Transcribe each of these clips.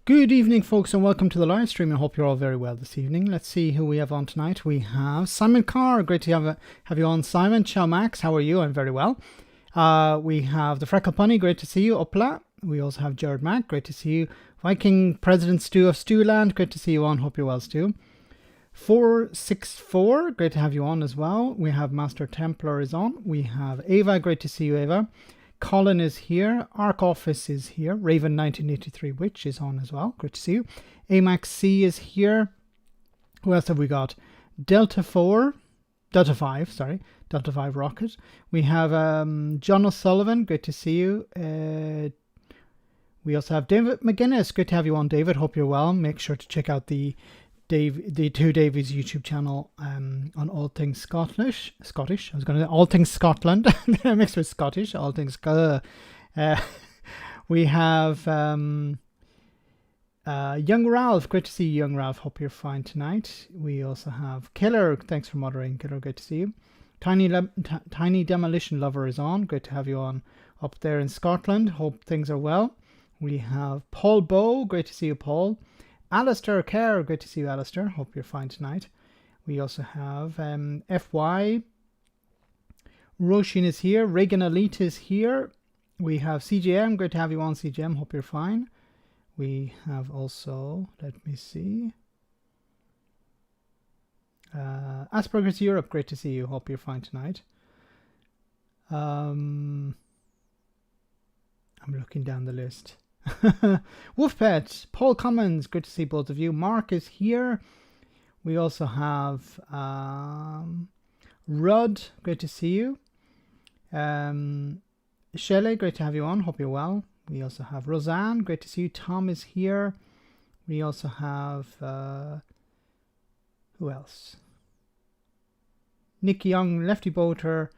Good evening, folks, and welcome to the live stream. I hope you're all very well this evening. Let's see who we have on tonight. We have Simon Carr. Great to have you on, Simon. Ciao, Max. How are you? I'm very well. We have the Freckle Bunny. Great to see you. Upla. We also have Jared Mack. Great to see you. Viking President Stu of Stewland. Great to see you on. Hope you're well, Stu. 464. Great to have you on as well. We have Master Templar is on. We have Ava. Great to see you, Ava. Colin is here. Arc Office is here. Raven 1983 Witch is on as well. Great to see you. Amax C is here. Who else have we got? Delta 5 Rocket. We have John O'Sullivan. Great to see you. We also have David McGuinness. Great to have you on, David. Hope you're well. Make sure to check out the two Davies YouTube channel on all things Scottish. I was going to say all things Scotland. I mixed with Scottish. All things. We have Young Ralph. Great to see you, Young Ralph. Hope you're fine tonight. We also have Killer. Thanks for moderating, Killer. Great to see you. Tiny Demolition Lover is on. Great to have you on up there in Scotland. Hope things are well. We have Paul Bow. Great to see you, Paul. Alistair Kerr, great to see you, Alistair. Hope you're fine tonight. We also have FY. Roshin is here. Reagan Elite is here. We have CJM. Great to have you on, CJM. Hope you're fine. We have also, let me see. Asperger's Europe. Great to see you. Hope you're fine tonight. I'm looking down the list. Wolfpet, Paul Cummins, good to see both of you. Mark is here. We also have Rudd, great to see you. Shelley, great to have you on. Hope you're well. We also have Roseanne, great to see you. Tom is here. We also have who else? Nick Young, Lefty Boater,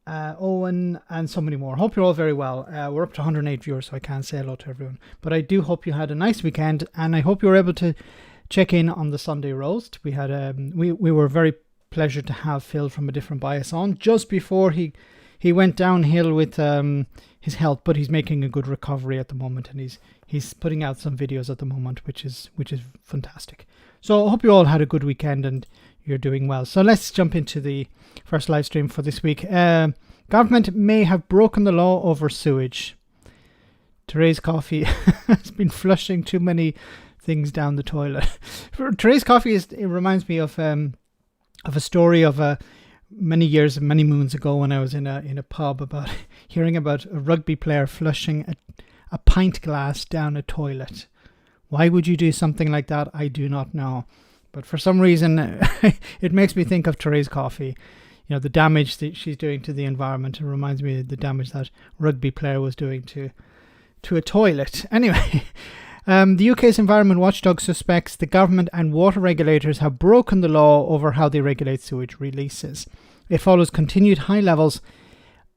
Owen, and so many more. Hope you're all very well. We're up to 108 viewers, so I can't say hello to everyone. But I do hope you had a nice weekend, and I hope you were able to check in on the Sunday roast. We had we were very pleased to have Phil from A Different Bias on just before he went downhill with his health, but he's making a good recovery at the moment, and he's putting out some videos at the moment, which is fantastic. So I hope you all had a good weekend and you're doing well. So let's jump into the first live stream for this week. Government may have broken the law over sewage. Therese Coffey has been flushing too many things down the toilet. Therese Coffey it reminds me of a story of many moons ago when I was in a pub about hearing about a rugby player flushing a pint glass down a toilet. Why would you do something like that? I do not know. But for some reason, it makes me think of Therese Coffey. You know, the damage that she's doing to the environment. It reminds me of the damage that rugby player was doing to a toilet. Anyway, the UK's Environment Watchdog suspects the government and water regulators have broken the law over how they regulate sewage releases. It follows continued high levels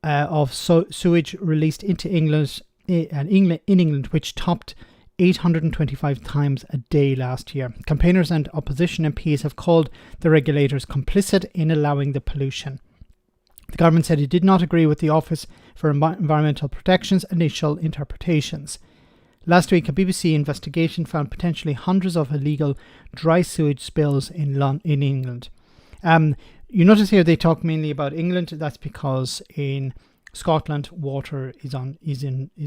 of sewage released into England, which topped 825 times a day last year. Campaigners and opposition MPs have called the regulators complicit in allowing the pollution. The government said it did not agree with the Office for Environmental Protection's initial interpretations. Last week, a BBC investigation found potentially hundreds of illegal dry sewage spills in England. You notice here they talk mainly about England. That's because in Scotland, water is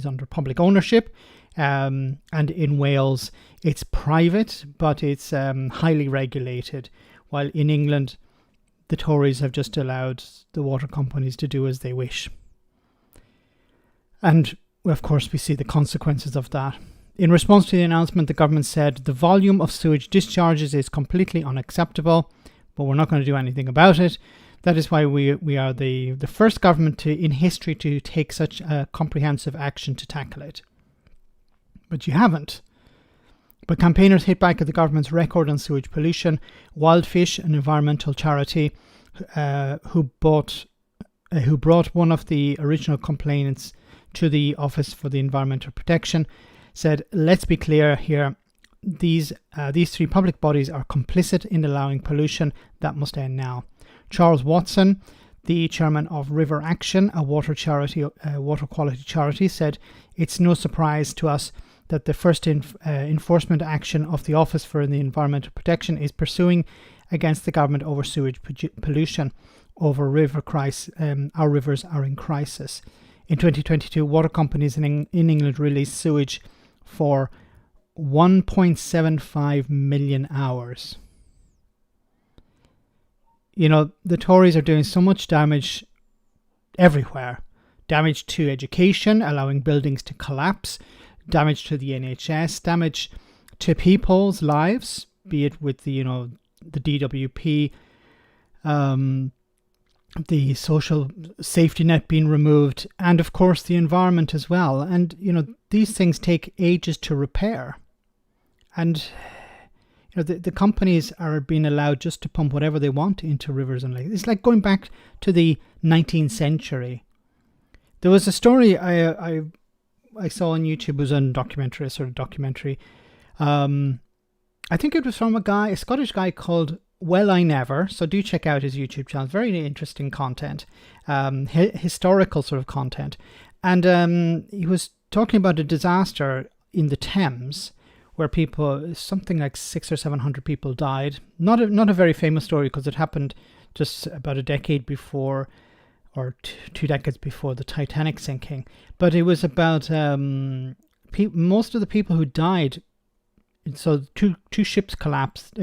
under public ownership. And in Wales it's private, but it's highly regulated, while in England the Tories have just allowed the water companies to do as they wish. And of course we see the consequences of that. In response to the announcement, the government said the volume of sewage discharges is completely unacceptable, but we're not going to do anything about it. That is why we are the first government in history to take such a comprehensive action to tackle it. But you haven't. But campaigners hit back at the government's record on sewage pollution. Wildfish, an environmental charity who brought one of the original complainants to the Office for the Environmental Protection, said, "Let's be clear here. These three public bodies are complicit in allowing pollution. That must end now." Charles Watson, the chairman of River Action, a water quality charity, said, "It's no surprise to us that the first enforcement action of the Office for the Environmental Protection is pursuing against the government over sewage pollution over our rivers are in crisis. In 2022, water companies in England released sewage for 1.75 million hours. You know, the Tories are doing so much damage everywhere. Damage to education, allowing buildings to collapse, damage to the NHS, damage to people's lives, be it with the DWP, the social safety net being removed, and of course the environment as well. And these things take ages to repair, and the companies are being allowed just to pump whatever they want into rivers and lakes. It's like going back to the 19th century. There was a story I saw on YouTube. It was a documentary, a sort of documentary. I think it was from a Scottish guy called Well I Never. So do check out his YouTube channel. Very interesting content, historical sort of content. And he was talking about a disaster in the Thames where something like 600 or 700 people died. Not a very famous story because it happened just about a decade before, or 2 decades before the Titanic sinking. But it was about most of the people who died. So two ships collapsed,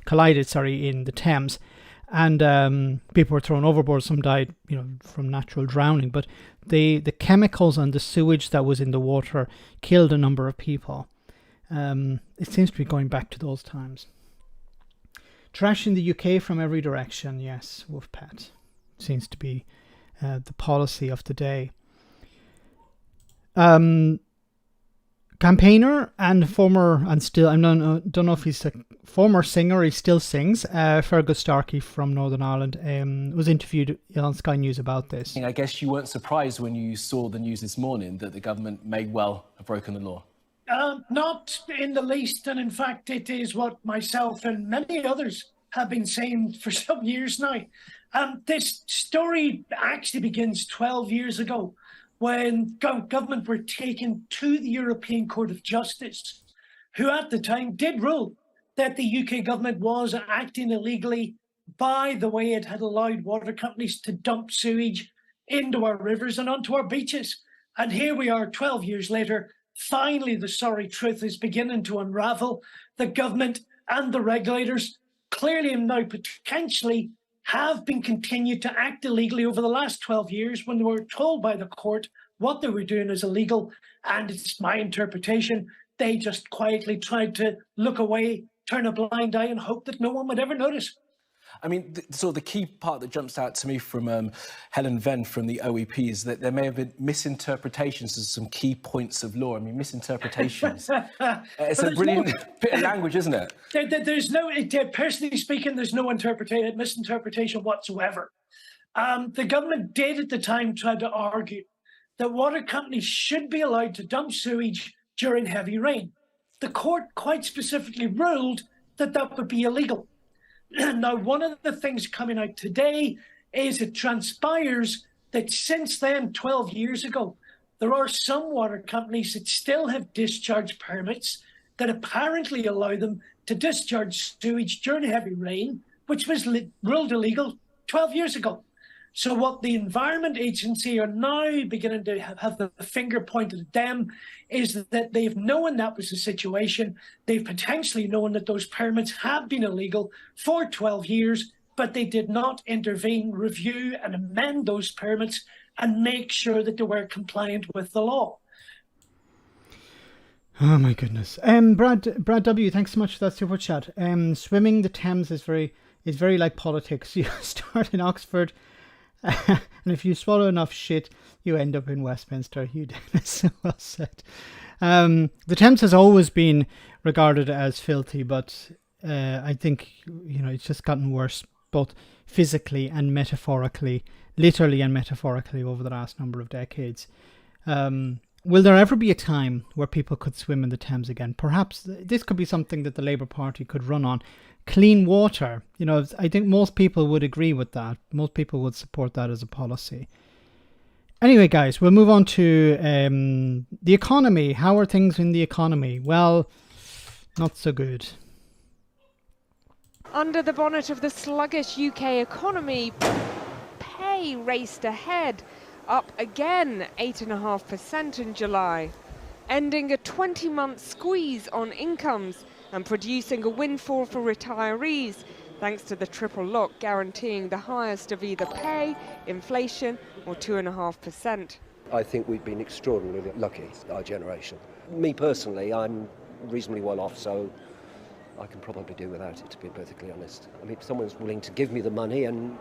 collided, in the Thames, and people were thrown overboard. Some died, from natural drowning. But the chemicals and the sewage that was in the water killed a number of people. It seems to be going back to those times. Trash in the UK from every direction. Yes, Wolfpat seems to be the policy of the day. Campaigner and former, and still, I don't know if he's a former singer, he still sings, Fergus Starkey from Northern Ireland, was interviewed on Sky News about this. I guess you weren't surprised when you saw the news this morning that the government may well have broken the law. Not in the least, and in fact it is what myself and many others have been saying for some years now. This story actually begins 12 years ago, when government were taken to the European Court of Justice, who at the time did rule that the UK government was acting illegally by the way it had allowed water companies to dump sewage into our rivers and onto our beaches. And here we are 12 years later, finally the sorry truth is beginning to unravel. The government and the regulators clearly and now potentially have been continued to act illegally over the last 12 years when they were told by the court what they were doing is illegal. And it's my interpretation, they just quietly tried to look away, turn a blind eye and hope that no one would ever notice. I mean, the key part that jumps out to me from Helen Venn from the OEP is that there may have been misinterpretations of some key points of law. I mean, misinterpretations. It's a brilliant bit of language, isn't it? There's no, personally speaking, there's no misinterpretation whatsoever. The government did at the time try to argue that water companies should be allowed to dump sewage during heavy rain. The court quite specifically ruled that that would be illegal. Now, one of the things coming out today is it transpires that since then, 12 years ago, there are some water companies that still have discharge permits that apparently allow them to discharge sewage during heavy rain, which was ruled illegal 12 years ago. So what the Environment Agency are now beginning to have the finger pointed at them is that they've known that was the situation. They've potentially known that those permits have been illegal for 12 years, but they did not intervene, review and amend those permits and make sure that they were compliant with the law. Oh my goodness. Brad W, thanks so much for that super chat. Swimming the Thames is very like politics. You start in Oxford, and if you swallow enough shit, you end up in Westminster. You so well said. The Thames has always been regarded as filthy, but I think it's just gotten worse, both physically and metaphorically, literally and metaphorically, over the last number of decades. Will there ever be a time where people could swim in the Thames again? Perhaps this could be something that the Labour Party could run on. Clean water. I think most people would agree with that. Most people would support that as a policy. Anyway, guys, we'll move on to the economy. How are things in the economy? Well, not so good. Under the bonnet of the sluggish UK economy, pay raced ahead, up again 8.5% in July, ending a 20-month squeeze on incomes and producing a windfall for retirees, thanks to the triple lock guaranteeing the highest of either pay, inflation or 2.5%. I think we've been extraordinarily lucky, our generation. Me personally, I'm reasonably well off, so I can probably do without it, to be perfectly honest. I mean, if someone's willing to give me the money, and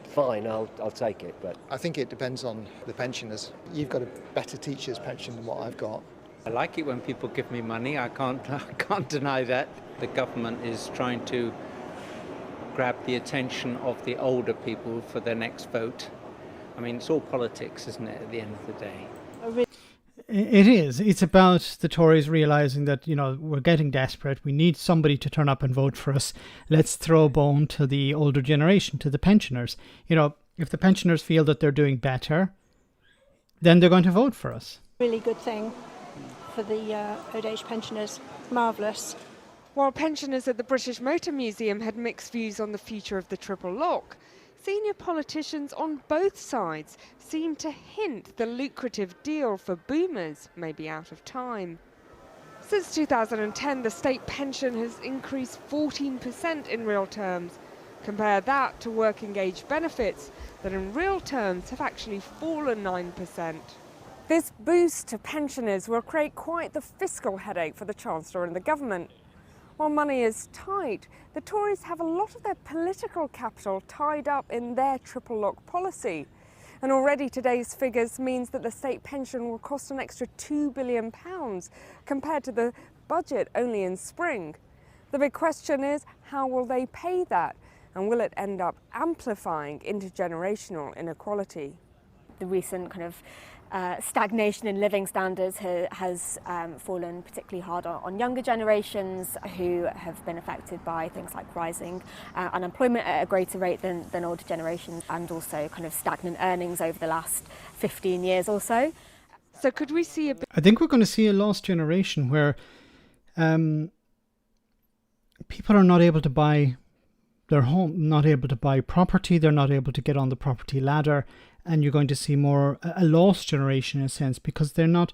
fine, I'll take it. But I think it depends on the pensioners. You've got a better teacher's pension than what I've got. I like it when people give me money. I can't deny that. The government is trying to grab the attention of the older people for their next vote. I mean, it's all politics, isn't it, at the end of the day? It is. It's about the Tories realising that, we're getting desperate. We need somebody to turn up and vote for us. Let's throw a bone to the older generation, to the pensioners. If the pensioners feel that they're doing better, then they're going to vote for us. Really good thing for the old age pensioners. Marvellous. While pensioners at the British Motor Museum had mixed views on the future of the triple lock, senior politicians on both sides seem to hint the lucrative deal for boomers may be out of time. Since 2010, the state pension has increased 14% in real terms. Compare that to working age benefits that in real terms have actually fallen 9%. This boost to pensioners will create quite the fiscal headache for the Chancellor and the government. While money is tight, the Tories have a lot of their political capital tied up in their triple lock policy. And already today's figures means that the state pension will cost an extra £2 billion compared to the budget only in spring. The big question is, how will they pay that? And will it end up amplifying intergenerational inequality? The recent kind of stagnation in living standards has fallen particularly hard on younger generations who have been affected by things like rising unemployment at a greater rate than older generations, and also kind of stagnant earnings over the last 15 years or so. So could we see I think we're going to see a lost generation where people are not able to buy their home, not able to buy property, they're not able to get on the property ladder, and you're going to see a lost generation in a sense, because they're not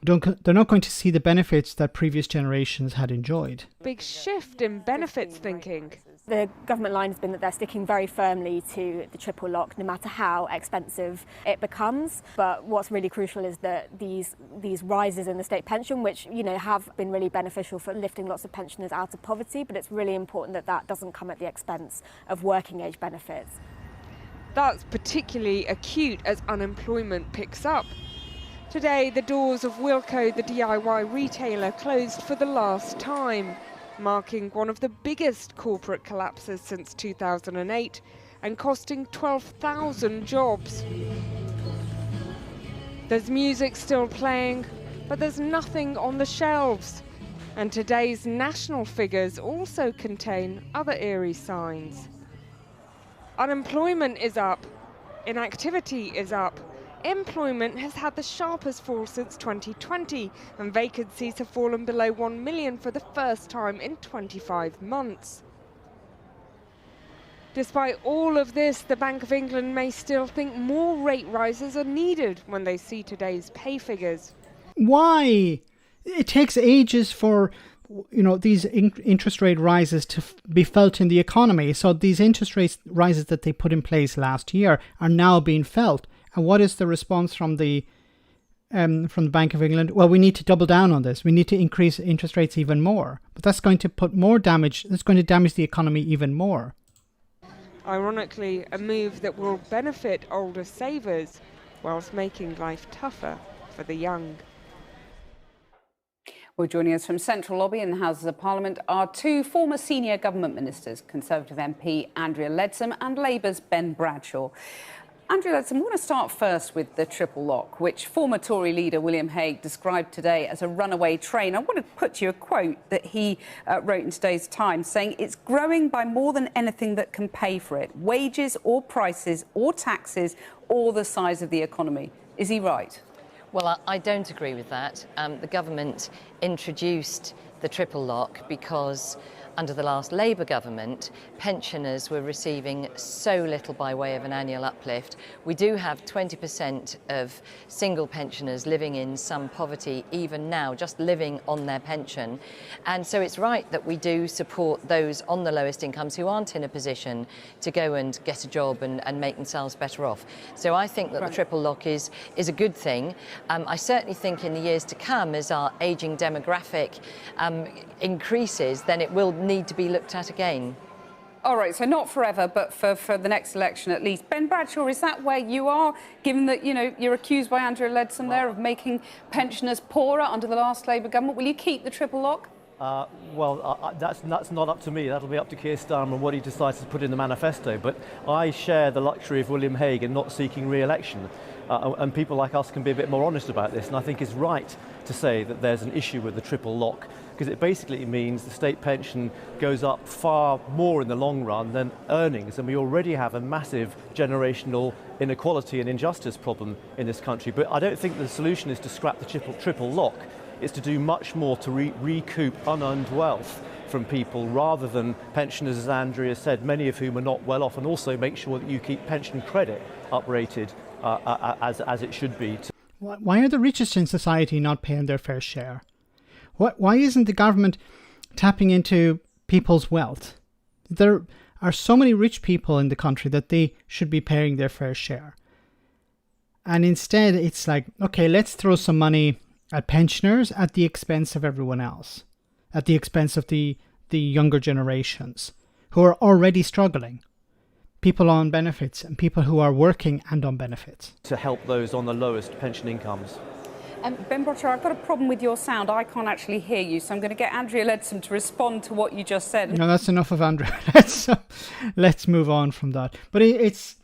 going to see the benefits that previous generations had enjoyed. Big shift in benefits thinking. The government line has been that they're sticking very firmly to the triple lock, no matter how expensive it becomes. But what's really crucial is that these rises in the state pension, which have been really beneficial for lifting lots of pensioners out of poverty, but it's really important that that doesn't come at the expense of working age benefits. That's particularly acute as unemployment picks up. Today, the doors of Wilko, the DIY retailer, closed for the last time, marking one of the biggest corporate collapses since 2008 and costing 12,000 jobs. There's music still playing, but there's nothing on the shelves. And today's national figures also contain other eerie signs. Unemployment is up, inactivity is up, employment has had the sharpest fall since 2020, and vacancies have fallen below 1 million for the first time in 25 months. Despite all of this, the Bank of England may still think more rate rises are needed when they see today's pay figures. Why? It takes ages for these interest rate rises to be felt in the economy. So these interest rate rises that they put in place last year are now being felt. And what is the response from the Bank of England? Well, we need to double down on this. We need to increase interest rates even more. But that's going to put more damage. That's going to damage the economy even more. Ironically, a move that will benefit older savers whilst making life tougher for the young. Well, joining us from Central Lobby in the Houses of Parliament are two former senior government ministers, Conservative MP Andrea Leadsom and Labour's Ben Bradshaw. Andrew Leadsom, I want to start first with the triple lock, which former Tory leader William Hague described today as a runaway train. I want to put to you a quote that he wrote in today's Times, saying it's growing by more than anything that can pay for it. Wages or prices or taxes or the size of the economy. Is he right? Well, I don't agree with that. The government introduced the triple lock because under the last Labour government, pensioners were receiving so little by way of an annual uplift. We do have 20% of single pensioners living in some poverty even now, just living on their pension. And so it's right that we do support those on the lowest incomes who aren't in a position to go and get a job and make themselves better off. So I think that the triple lock is a good thing. I certainly think in the years to come, as our ageing demographic increases, then it will need to be looked at again. All right, so not forever, but for the next election at least. Ben Bradshaw, is that where you are, given that, you know, you're accused by Andrew Leadsom there of making pensioners poorer under the last Labour government? Will you keep the triple lock? That's not up to me. That'll be up to Keir Starmer and what he decides to put in the manifesto. But I share the luxury of William Hague in not seeking re-election. And people like us can be a bit more honest about this. And I think it's right to say that there's an issue with the triple lock, because it basically means the state pension goes up far more in the long run than earnings, and we already have a massive generational inequality and injustice problem in this country. But I don't think the solution is to scrap the triple lock. It's to do much more to recoup unearned wealth from people, rather than pensioners, as Andrea said, many of whom are not well off, and also make sure that you keep pension credit uprated as it should be. Why are the richest in society not paying their fair share? Why isn't the government tapping into people's wealth? There are so many rich people in the country that they should be paying their fair share. And instead, it's like, okay, let's throw some money at pensioners at the expense of everyone else, at the expense of the younger generations who are already struggling. People on benefits and people who are working and on benefits. To help those on the lowest pension incomes. Ben Bradshaw, I've got a problem with your sound. I can't actually hear you, so I'm going to get Andrea Leadsom to respond to what you just said. No, that's enough of Andrea. Let's move on from that. But it's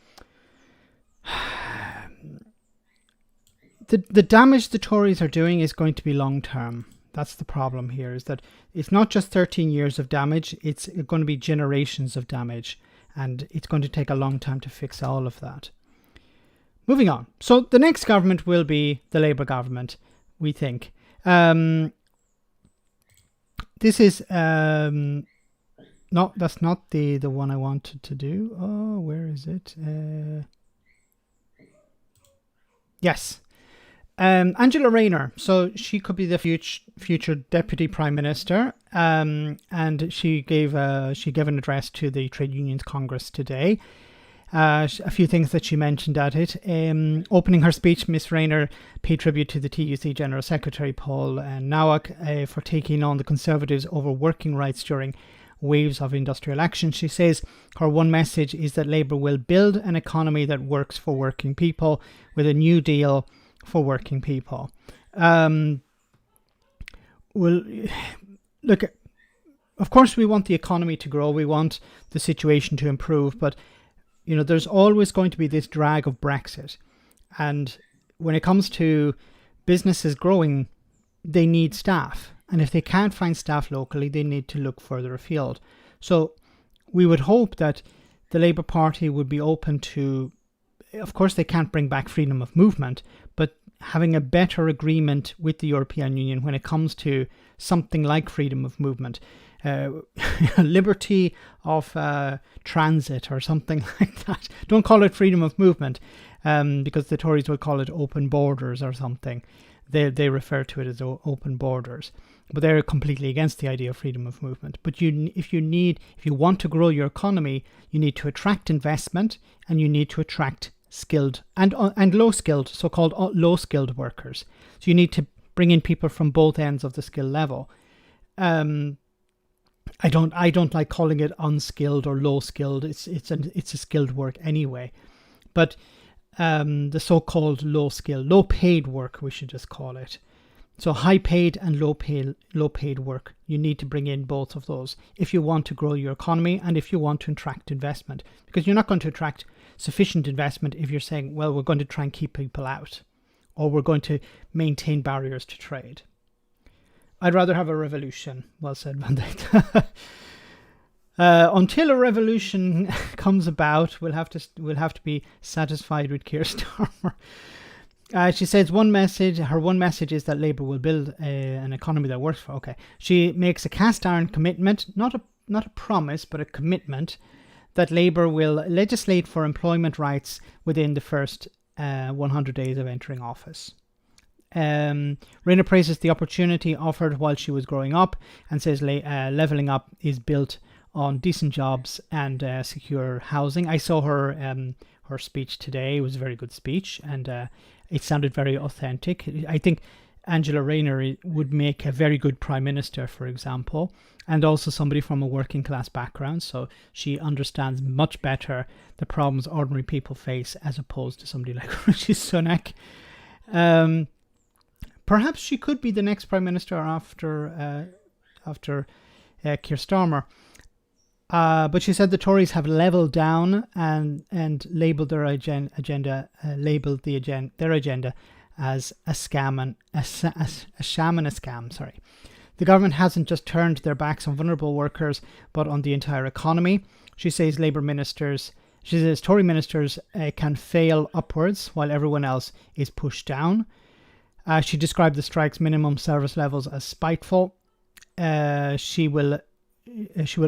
the damage the Tories are doing is going to be long term. That's the problem here, is that it's not just 13 years of damage, it's going to be generations of damage, and it's going to take a long time to fix all of that. Moving on. So the next government will be the Labour government, we think. This is no, that's not the one I wanted to do. Oh, where is it? Yes. Angela Rayner. So she could be the future Deputy Prime Minister. And she gave an address to the Trade Unions Congress today. A few things that she mentioned at it. Opening her speech, Miss Rayner paid tribute to the TUC General Secretary Paul Nowak for taking on the Conservatives over working rights during waves of industrial action. She says her one message is that Labour will build an economy that works for working people with a new deal for working people. Well, look, of course we want the economy to grow. We want the situation to improve, but you know, there's always going to be this drag of Brexit. And when it comes to businesses growing, they need staff. And if they can't find staff locally, they need to look further afield. So we would hope that the Labour Party would be open to, of course, they can't bring back freedom of movement, but having a better agreement with the European Union when it comes to something like freedom of movement. Liberty of transit or something like that. Don't call it freedom of movement, because the Tories will call it open borders or something. They refer to it as open borders, but they're completely against the idea of freedom of movement. But if you want to grow your economy, you need to attract investment, and you need to attract skilled and low skilled, so-called low skilled workers. So you need to bring in people from both ends of the skill level. I don't like calling it unskilled or low skilled. It's a skilled work anyway, but the so-called low paid work, we should just call it. So high paid and low paid work. You need to bring in both of those if you want to grow your economy and if you want to attract investment, because you're not going to attract sufficient investment if you're saying, well, we're going to try and keep people out, or we're going to maintain barriers to trade. I'd rather have a revolution. Well said, Van Dijk. Until a revolution comes about, we'll have to be satisfied with Keir Starmer. She says her one message is that Labour will build an economy that works for. Okay, she makes a cast iron commitment, not a promise, but a commitment that Labour will legislate for employment rights within the first 100 days of entering office. Rayner praises the opportunity offered while she was growing up and says levelling up is built on decent jobs and secure housing. I saw her speech today. It was a very good speech, and it sounded very authentic. I think Angela Rayner would make a very good prime minister, for example, and also somebody from a working class background. So she understands much better the problems ordinary people face as opposed to somebody like Rishi Sunak. Perhaps she could be the next prime minister after Keir Starmer. But she said the Tories have levelled down and labelled their agenda as a scam and a sham and a scam. Sorry, the government hasn't just turned their backs on vulnerable workers, but on the entire economy. She says Tory ministers can fail upwards while everyone else is pushed down. She described the strike's minimum service levels as spiteful. She will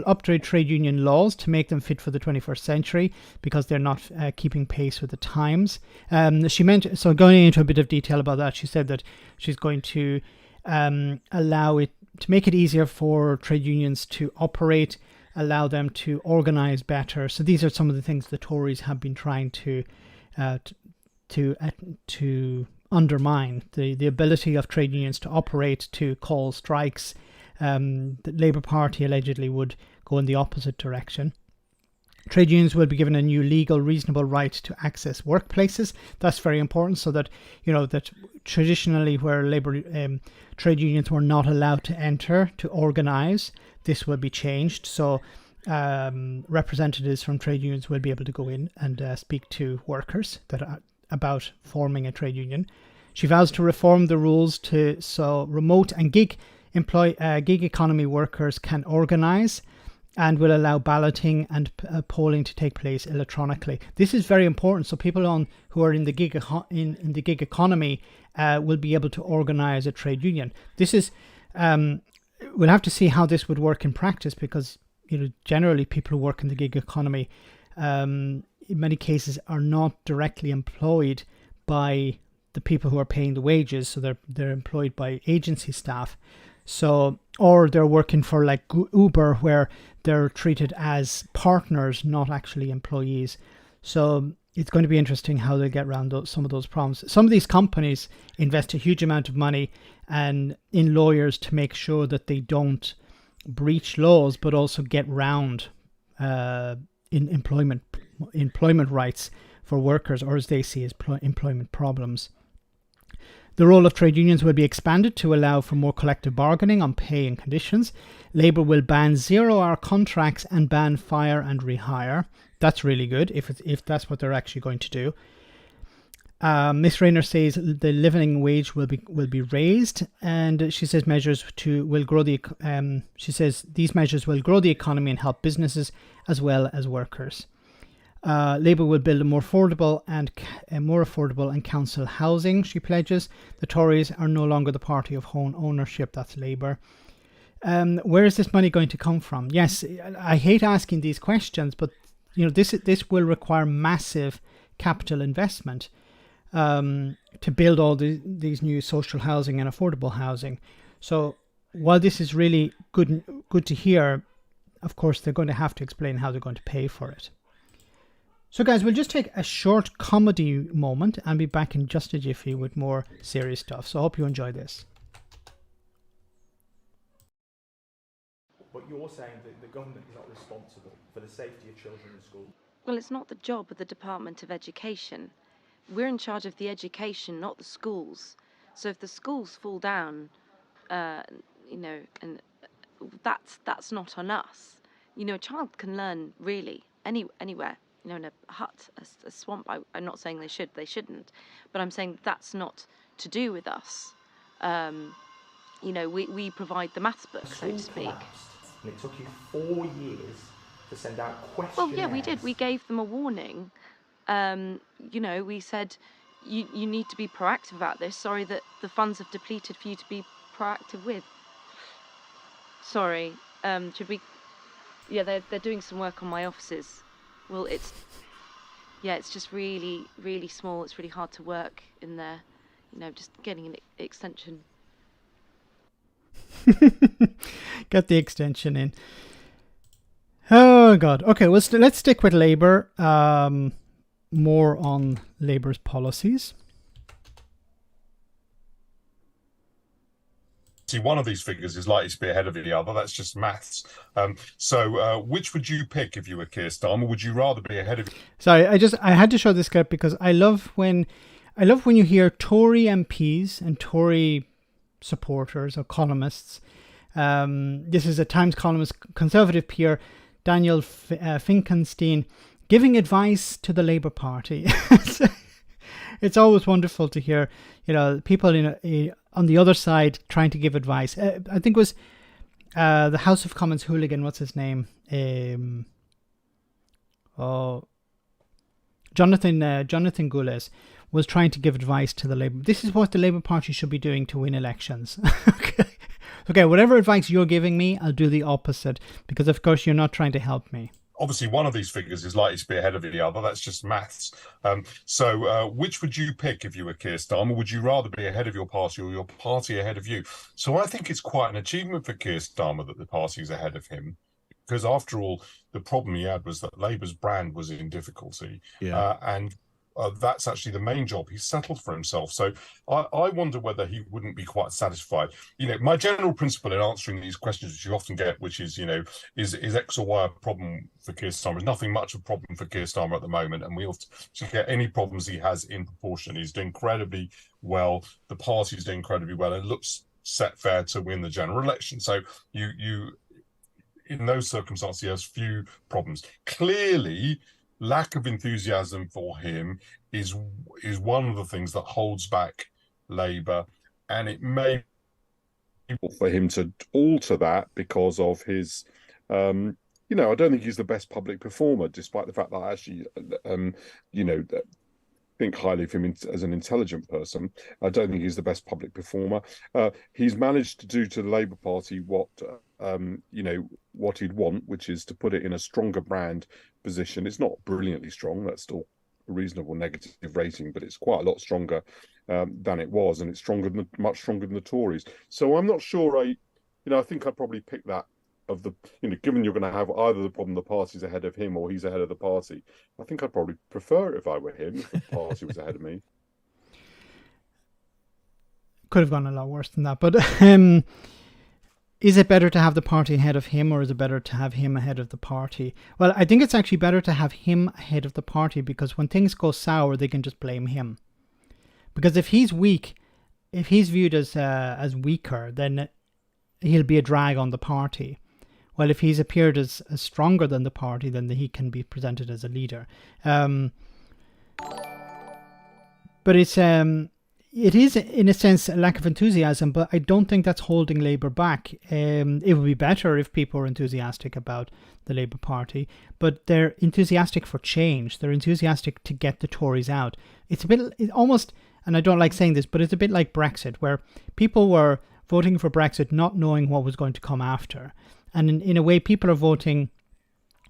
upgrade trade union laws to make them fit for the 21st century because they're not keeping pace with the times. So going into a bit of detail about that, she said that she's going to allow it to make it easier for trade unions to operate, allow them to organize better. So these are some of the things the Tories have been trying to undermine, the ability of trade unions to operate, to call strikes. The Labour Party allegedly would go in the opposite direction. Trade unions will be given a new legal, reasonable right to access workplaces. That's very important, so that that traditionally where Labour trade unions were not allowed to enter to organise, this will be changed. So representatives from trade unions will be able to go in and speak to workers about forming a trade union. She vows to reform the rules so remote and gig economy workers can organise, and will allow balloting and polling to take place electronically. This is very important. So people who are in the gig economy will be able to organise a trade union. This is we'll have to see how this would work in practice, because generally people who work in the gig economy in many cases are not directly employed by the people who are paying the wages, so they're employed by agency staff. So, or they're working for like Uber, where they're treated as partners, not actually employees. So it's going to be interesting how they get around some of those problems. Some of these companies invest a huge amount of money and in lawyers to make sure that they don't breach laws, but also get round in employment rights for workers, or as they see as employment problems. The role of trade unions will be expanded to allow for more collective bargaining on pay and conditions. Labour will ban 0-hour contracts and ban fire and rehire. That's really good if that's what they're actually going to do. Ms. Rayner says the living wage will be raised, and she says these measures will grow the economy and help businesses as well as workers. Labour will build a more affordable and council housing, she pledges. The Tories are no longer the party of home ownership. That's Labour. Where is this money going to come from? Yes, I hate asking these questions, but this will require massive capital investment to build all these new social housing and affordable housing. So while this is really good to hear, of course they're going to have to explain how they're going to pay for it. So guys, we'll just take a short comedy moment and be back in just a jiffy with more serious stuff. So I hope you enjoy this. But you're saying that the government is not responsible for the safety of children in school? Well, it's not the job of the Department of Education. We're in charge of the education, not the schools. So if the schools fall down, you know, and that's not on us. You know, a child can learn really anywhere. You know, in a hut, a swamp. I'm not saying they shouldn't, but I'm saying that's not to do with us. You know, we provide the maths book, so to speak. And it took you 4 years to send out questionnaires. Well, yeah, we did. We gave them a warning. You know, we said, you need to be proactive about this. Sorry that the funds have depleted for you to be proactive with. Sorry, should we... Yeah, they're doing some work on my offices. Well, it's just really, really small. It's really hard to work in there. You know, just getting an extension. Get the extension in. Oh, God. Okay, well, let's stick with Labour. More on Labour's policies. See, one of these figures is likely to be ahead of the other. That's just maths. So which would you pick if you were Keir Starmer? Would you rather be ahead of... Sorry, I had to show this clip because I love when you hear Tory MPs and Tory supporters or columnists. This is a Times columnist, Conservative peer Daniel Finkelstein, giving advice to the Labour Party. It's always wonderful to hear, you know, people on the other side trying to give advice. I think it was the House of Commons hooligan. What's his name? Jonathan Goules was trying to give advice to the Labour. This is what the Labour Party should be doing to win elections. Okay, whatever advice you're giving me, I'll do the opposite because, of course, you're not trying to help me. Obviously, one of these figures is likely to be ahead of the other. That's just maths. So which would you pick if you were Keir Starmer? Would you rather be ahead of your party or your party ahead of you? So I think it's quite an achievement for Keir Starmer that the party's ahead of him. Because after all, the problem he had was that Labour's brand was in difficulty. Yeah. And that's actually the main job. He's settled for himself. So I wonder whether he wouldn't be quite satisfied. You know, my general principle in answering these questions, which you often get, which is, you know, is X or Y a problem for Keir Starmer? Is nothing much of a problem for Keir Starmer at the moment. And we'll get any problems he has in proportion. He's doing incredibly well. The party's doing incredibly well. And it looks set fair to win the general election. So you in those circumstances, he has few problems. Clearly, lack of enthusiasm for him is one of the things that holds back Labour, and it may be for him to alter that because of his, you know, I don't think he's the best public performer, despite the fact that I actually, you know, think highly of him as an intelligent person. I don't think he's the best public performer. He's managed to do to the Labour Party what, you know, what he'd want, which is to put it in a stronger brand position. It's not brilliantly strong. That's still a reasonable negative rating, but it's quite a lot stronger than it was, and it's much stronger than the Tories. So I'm not sure. I think I'd probably pick that. Of the, you know, given you're going to have either the problem the party's ahead of him or he's ahead of the party, I think I'd probably prefer it if I were him, if the party was ahead of me. Could have gone a lot worse than that, but is it better to have the party ahead of him or is it better to have him ahead of the party? Well, I think it's actually better to have him ahead of the party because when things go sour, they can just blame him. Because if he's weak, if he's viewed as weaker, then he'll be a drag on the party. Well, if he's appeared as stronger than the party, then he can be presented as a leader. But it is, in a sense, a lack of enthusiasm, but I don't think that's holding Labour back. It would be better if people were enthusiastic about the Labour Party, but they're enthusiastic for change. They're enthusiastic to get the Tories out. It's almost, and I don't like saying this, but it's a bit like Brexit, where people were voting for Brexit not knowing what was going to come after. And in a way, people are voting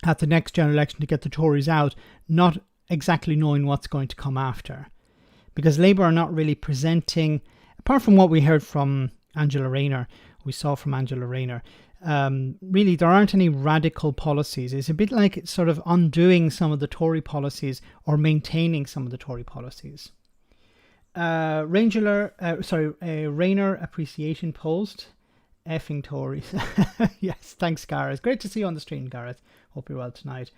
at the next general election to get the Tories out, not exactly knowing what's going to come after. Because Labour are not really presenting, apart from what we heard from Angela Rayner, really there aren't any radical policies. It's a bit like sort of undoing some of the Tory policies or maintaining some of the Tory policies. Rayner appreciation post. Effing Tories. Yes, thanks, Gareth. Great to see you on the stream, Gareth. Hope you're well tonight.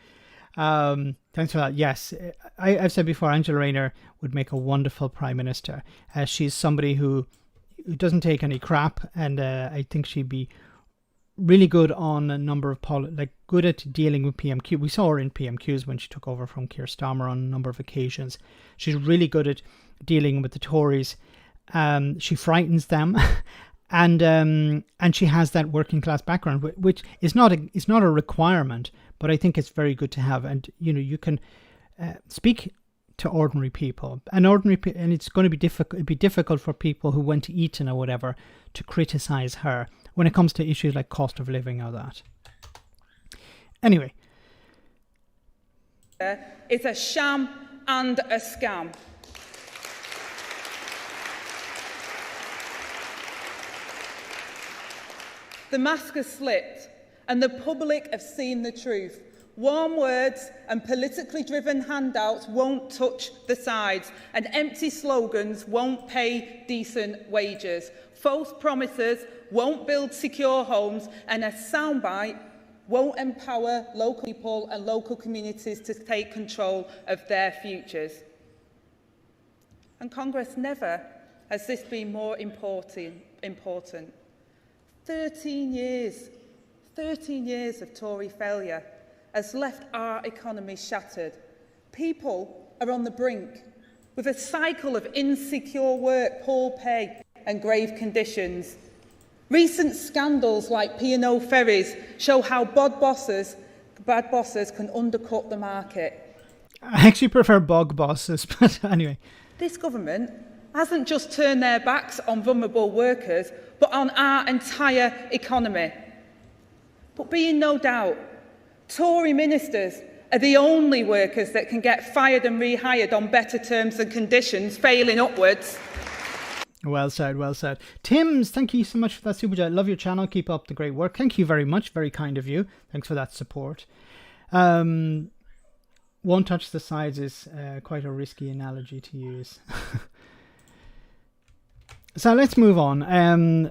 Thanks for that. Yes, I've said before, Angela Rayner would make a wonderful Prime Minister. She's somebody who doesn't take any crap, and I think she'd be really good on a number of good at dealing with PMQ. We saw her in PMQs when she took over from Keir Starmer on a number of occasions. She's really good at dealing with the Tories. She frightens them, and she has that working class background, which is not a requirement, but I think it's very good to have. And you can speak to ordinary people, and it's going to be difficult. It'd be difficult for people who went to Eton or whatever to criticize her when it comes to issues like cost of living or that. Anyway, it's a sham and a scam. The mask has slipped, and the public have seen the truth. Warm words and politically driven handouts won't touch the sides, and empty slogans won't pay decent wages. False promises won't build secure homes, and a soundbite won't empower local people and local communities to take control of their futures. And Congress, never has this been more important. 13 years of Tory failure has left our economy shattered. People are on the brink, with a cycle of insecure work, poor pay and grave conditions. Recent scandals like P&O ferries show how bad bosses can undercut the market. I actually prefer bog bosses, but anyway. This government hasn't just turned their backs on vulnerable workers, but on our entire economy. But be in no doubt, Tory ministers are the only workers that can get fired and rehired on better terms and conditions, failing upwards. Well said, well said. Tim's, thank you so much for that super chat. Love your channel. Keep up the great work. Thank you very much. Very kind of you. Thanks for that support. Won't touch the sides is quite a risky analogy to use. So let's move on.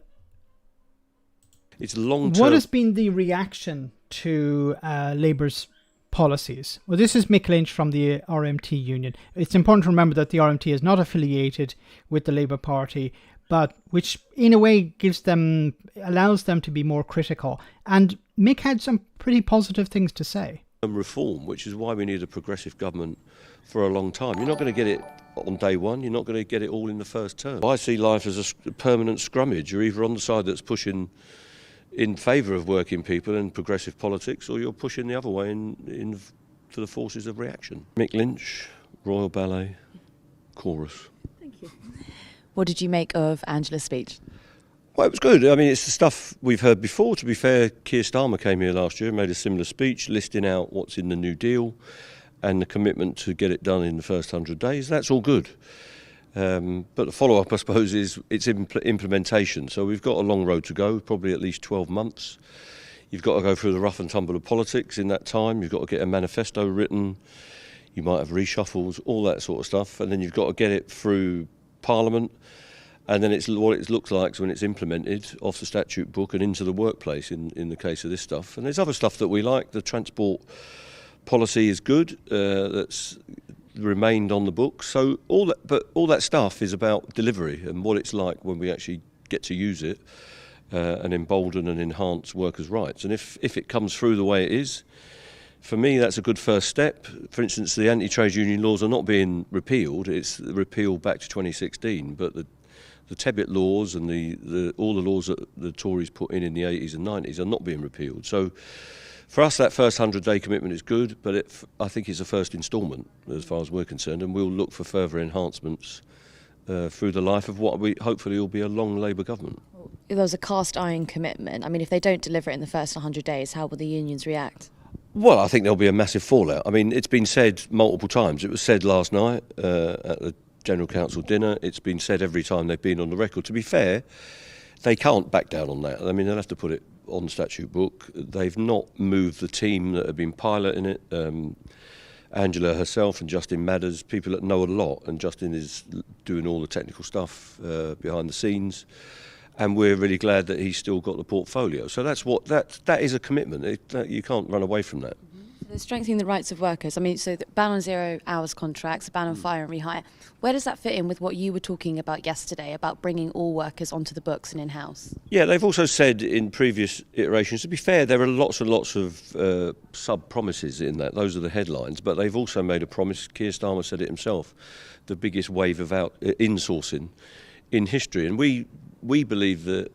It's long-term. What has been the reaction to Labour's policies? Well, this is Mick Lynch from the RMT union. It's important to remember that the RMT is not affiliated with the Labour Party, but which in a way allows them to be more critical. And Mick had some pretty positive things to say. Reform, which is why we need a progressive government for a long time. You're not going to get it on day one. You're not going to get it all in the first term. I see life as a permanent scrummage. You're either on the side that's pushing in favour of working people and progressive politics, or you're pushing the other way for the forces of reaction. Mick Lynch, Royal Ballet, Chorus. Thank you. What did you make of Angela's speech? Well, it was good. I mean, it's the stuff we've heard before. To be fair, Keir Starmer came here last year and made a similar speech, listing out what's in the New Deal and the commitment to get it done in the first 100 days. That's all good. But the follow-up, I suppose, is its implementation. So we've got a long road to go, probably at least 12 months. You've got to go through the rough and tumble of politics in that time. You've got to get a manifesto written. You might have reshuffles, all that sort of stuff. And then you've got to get it through Parliament. And then it's what it looks like when it's implemented off the statute book and into the workplace in the case of this stuff. And there's other stuff that we like. The transport policy is good. That's remained on the books. So all that stuff is about delivery and what it's like when we actually get to use it and embolden and enhance workers' rights. And if it comes through the way it is, for me, that's a good first step. For instance, the anti-trade union laws are not being repealed. It's repealed back to 2016, but the Tebbit laws and all the laws that the Tories put in the 80s and 90s are not being repealed. So for us, that first 100-day commitment is good, but I think it's a first instalment as far as we're concerned, and we'll look for further enhancements through the life of what hopefully will be a long Labour government. There's a cast iron commitment. I mean, if they don't deliver it in the first 100 days, how will the unions react? Well, I think there'll be a massive fallout. I mean, it's been said multiple times. It was said last night at the General Council dinner. It's been said every time they've been on the record. To be fair, they can't back down on that. I mean, they'll have to put it on the statute book. They've not moved the team that have been piloting it. Angela herself and Justin Madders, people that know a lot, and Justin is doing all the technical stuff behind the scenes. And we're really glad that he's still got the portfolio. So that is a commitment. You can't run away from that. they're strengthening the rights of workers. I mean, so the ban on 0 hours contracts, ban on fire and rehire. Where does that fit in with what you were talking about yesterday, about bringing all workers onto the books and in-house? Yeah, they've also said in previous iterations, to be fair, there are lots and lots of sub-promises in that. Those are the headlines. But they've also made a promise, Keir Starmer said it himself, the biggest wave of insourcing in history. And we believe that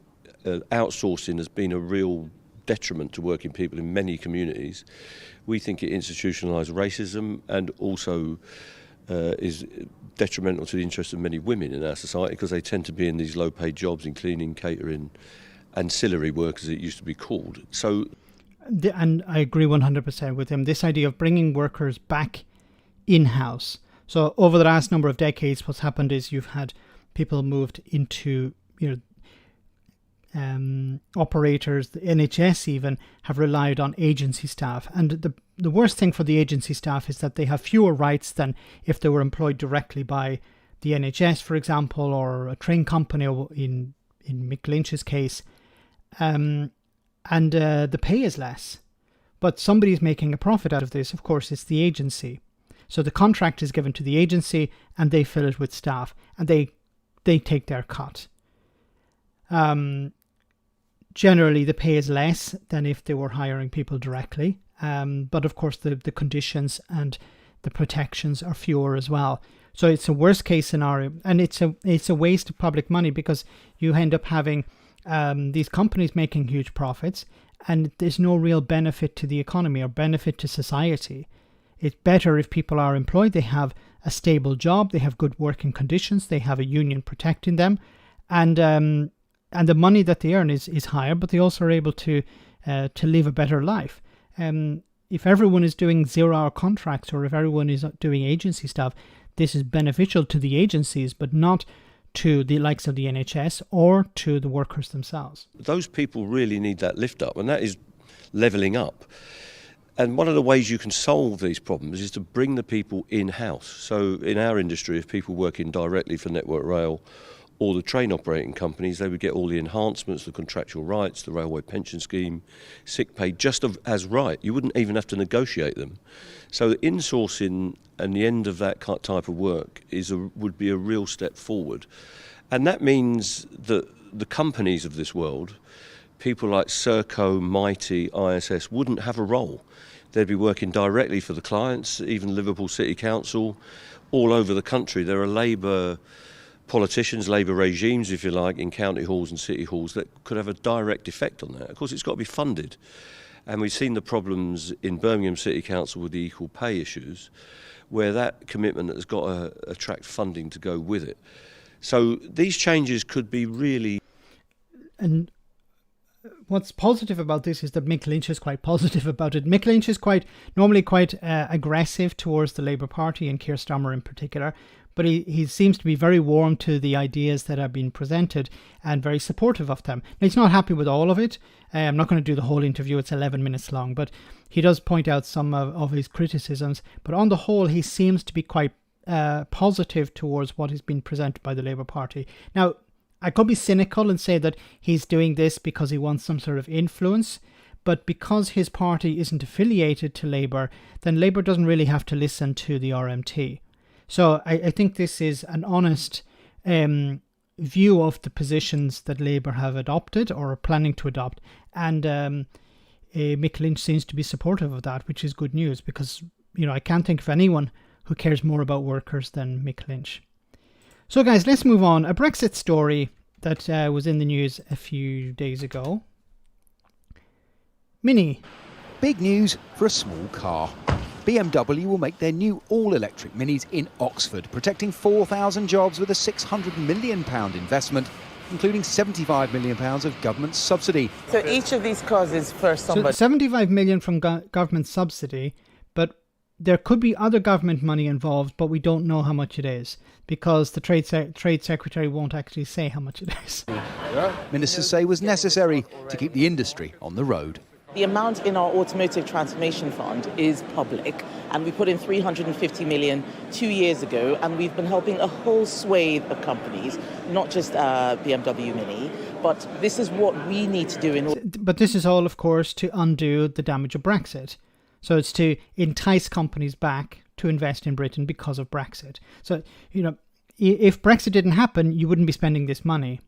outsourcing has been a real detriment to working people in many communities. We think it institutionalised racism and also is detrimental to the interests of many women in our society because they tend to be in these low-paid jobs in cleaning, catering, ancillary work as it used to be called. So, and I agree 100% with him. This idea of bringing workers back in-house. So over the last number of decades, what's happened is you've had people moved into, operators, the NHS even, have relied on agency staff. And the worst thing for the agency staff is that they have fewer rights than if they were employed directly by the NHS, for example, or a train company in Mick Lynch's case. And the pay is less. But somebody's making a profit out of this. Of course, it's the agency. So the contract is given to the agency and they fill it with staff and they take their cut. Generally, the pay is less than if they were hiring people directly. But of course, the conditions and the protections are fewer as well. So it's a worst case scenario, and it's a waste of public money because you end up having these companies making huge profits, and there's no real benefit to the economy or benefit to society. It's better if people are employed, they have a stable job, they have good working conditions, they have a union protecting them, and the money that they earn is higher, but they also are able to live a better life. If everyone is doing 0-hour contracts or if everyone is doing agency stuff, this is beneficial to the agencies, but not to the likes of the NHS or to the workers themselves. Those people really need that lift up, and that is levelling up. And one of the ways you can solve these problems is to bring the people in-house. So in our industry, if people working directly for Network Rail or the train operating companies, they would get all the enhancements, the contractual rights, the railway pension scheme, sick pay, just as right. You wouldn't even have to negotiate them. So the insourcing and the end of that type of work would be a real step forward. And that means that the companies of this world, people like Serco, Mighty, ISS, wouldn't have a role. They'd be working directly for the clients, even Liverpool City Council, all over the country. There are Labour politicians, Labour regimes, if you like, in county halls and city halls that could have a direct effect on that. Of course, it's got to be funded. And we've seen the problems in Birmingham City Council with the equal pay issues, where that commitment has got to attract funding to go with it. So these changes could be really... And what's positive about this is that Mick Lynch is quite positive about it. Mick Lynch is normally quite aggressive towards the Labour Party and Keir Starmer in particular, but he seems to be very warm to the ideas that have been presented and very supportive of them. Now, he's not happy with all of it. I'm not going to do the whole interview, it's 11 minutes long, but he does point out some of his criticisms. But on the whole, he seems to be quite positive towards what has been presented by the Labour Party. Now, I could be cynical and say that he's doing this because he wants some sort of influence, but because his party isn't affiliated to Labour, then Labour doesn't really have to listen to the RMT. So I think this is an honest view of the positions that Labour have adopted or are planning to adopt, and Mick Lynch seems to be supportive of that, which is good news because I can't think of anyone who cares more about workers than Mick Lynch. So guys, let's move on. A Brexit story that was in the news a few days ago. Mini. Big news for a small car. BMW will make their new all-electric Minis in Oxford, protecting 4,000 jobs with a £600 million investment, including £75 million of government subsidy. So each of these cars is for somebody. So 75 million from government subsidy, but there could be other government money involved, but we don't know how much it is because the Trade Secretary won't actually say how much it is. Ministers say was necessary to keep the industry on the road. The amount in our automotive transformation fund is public, and we put in 350 million 2 years ago, and we've been helping a whole swathe of companies, not just BMW Mini, but this is what we need to do in order. But this is all, of course, to undo the damage of Brexit. So it's to entice companies back to invest in Britain because of Brexit. So, if Brexit didn't happen, you wouldn't be spending this money.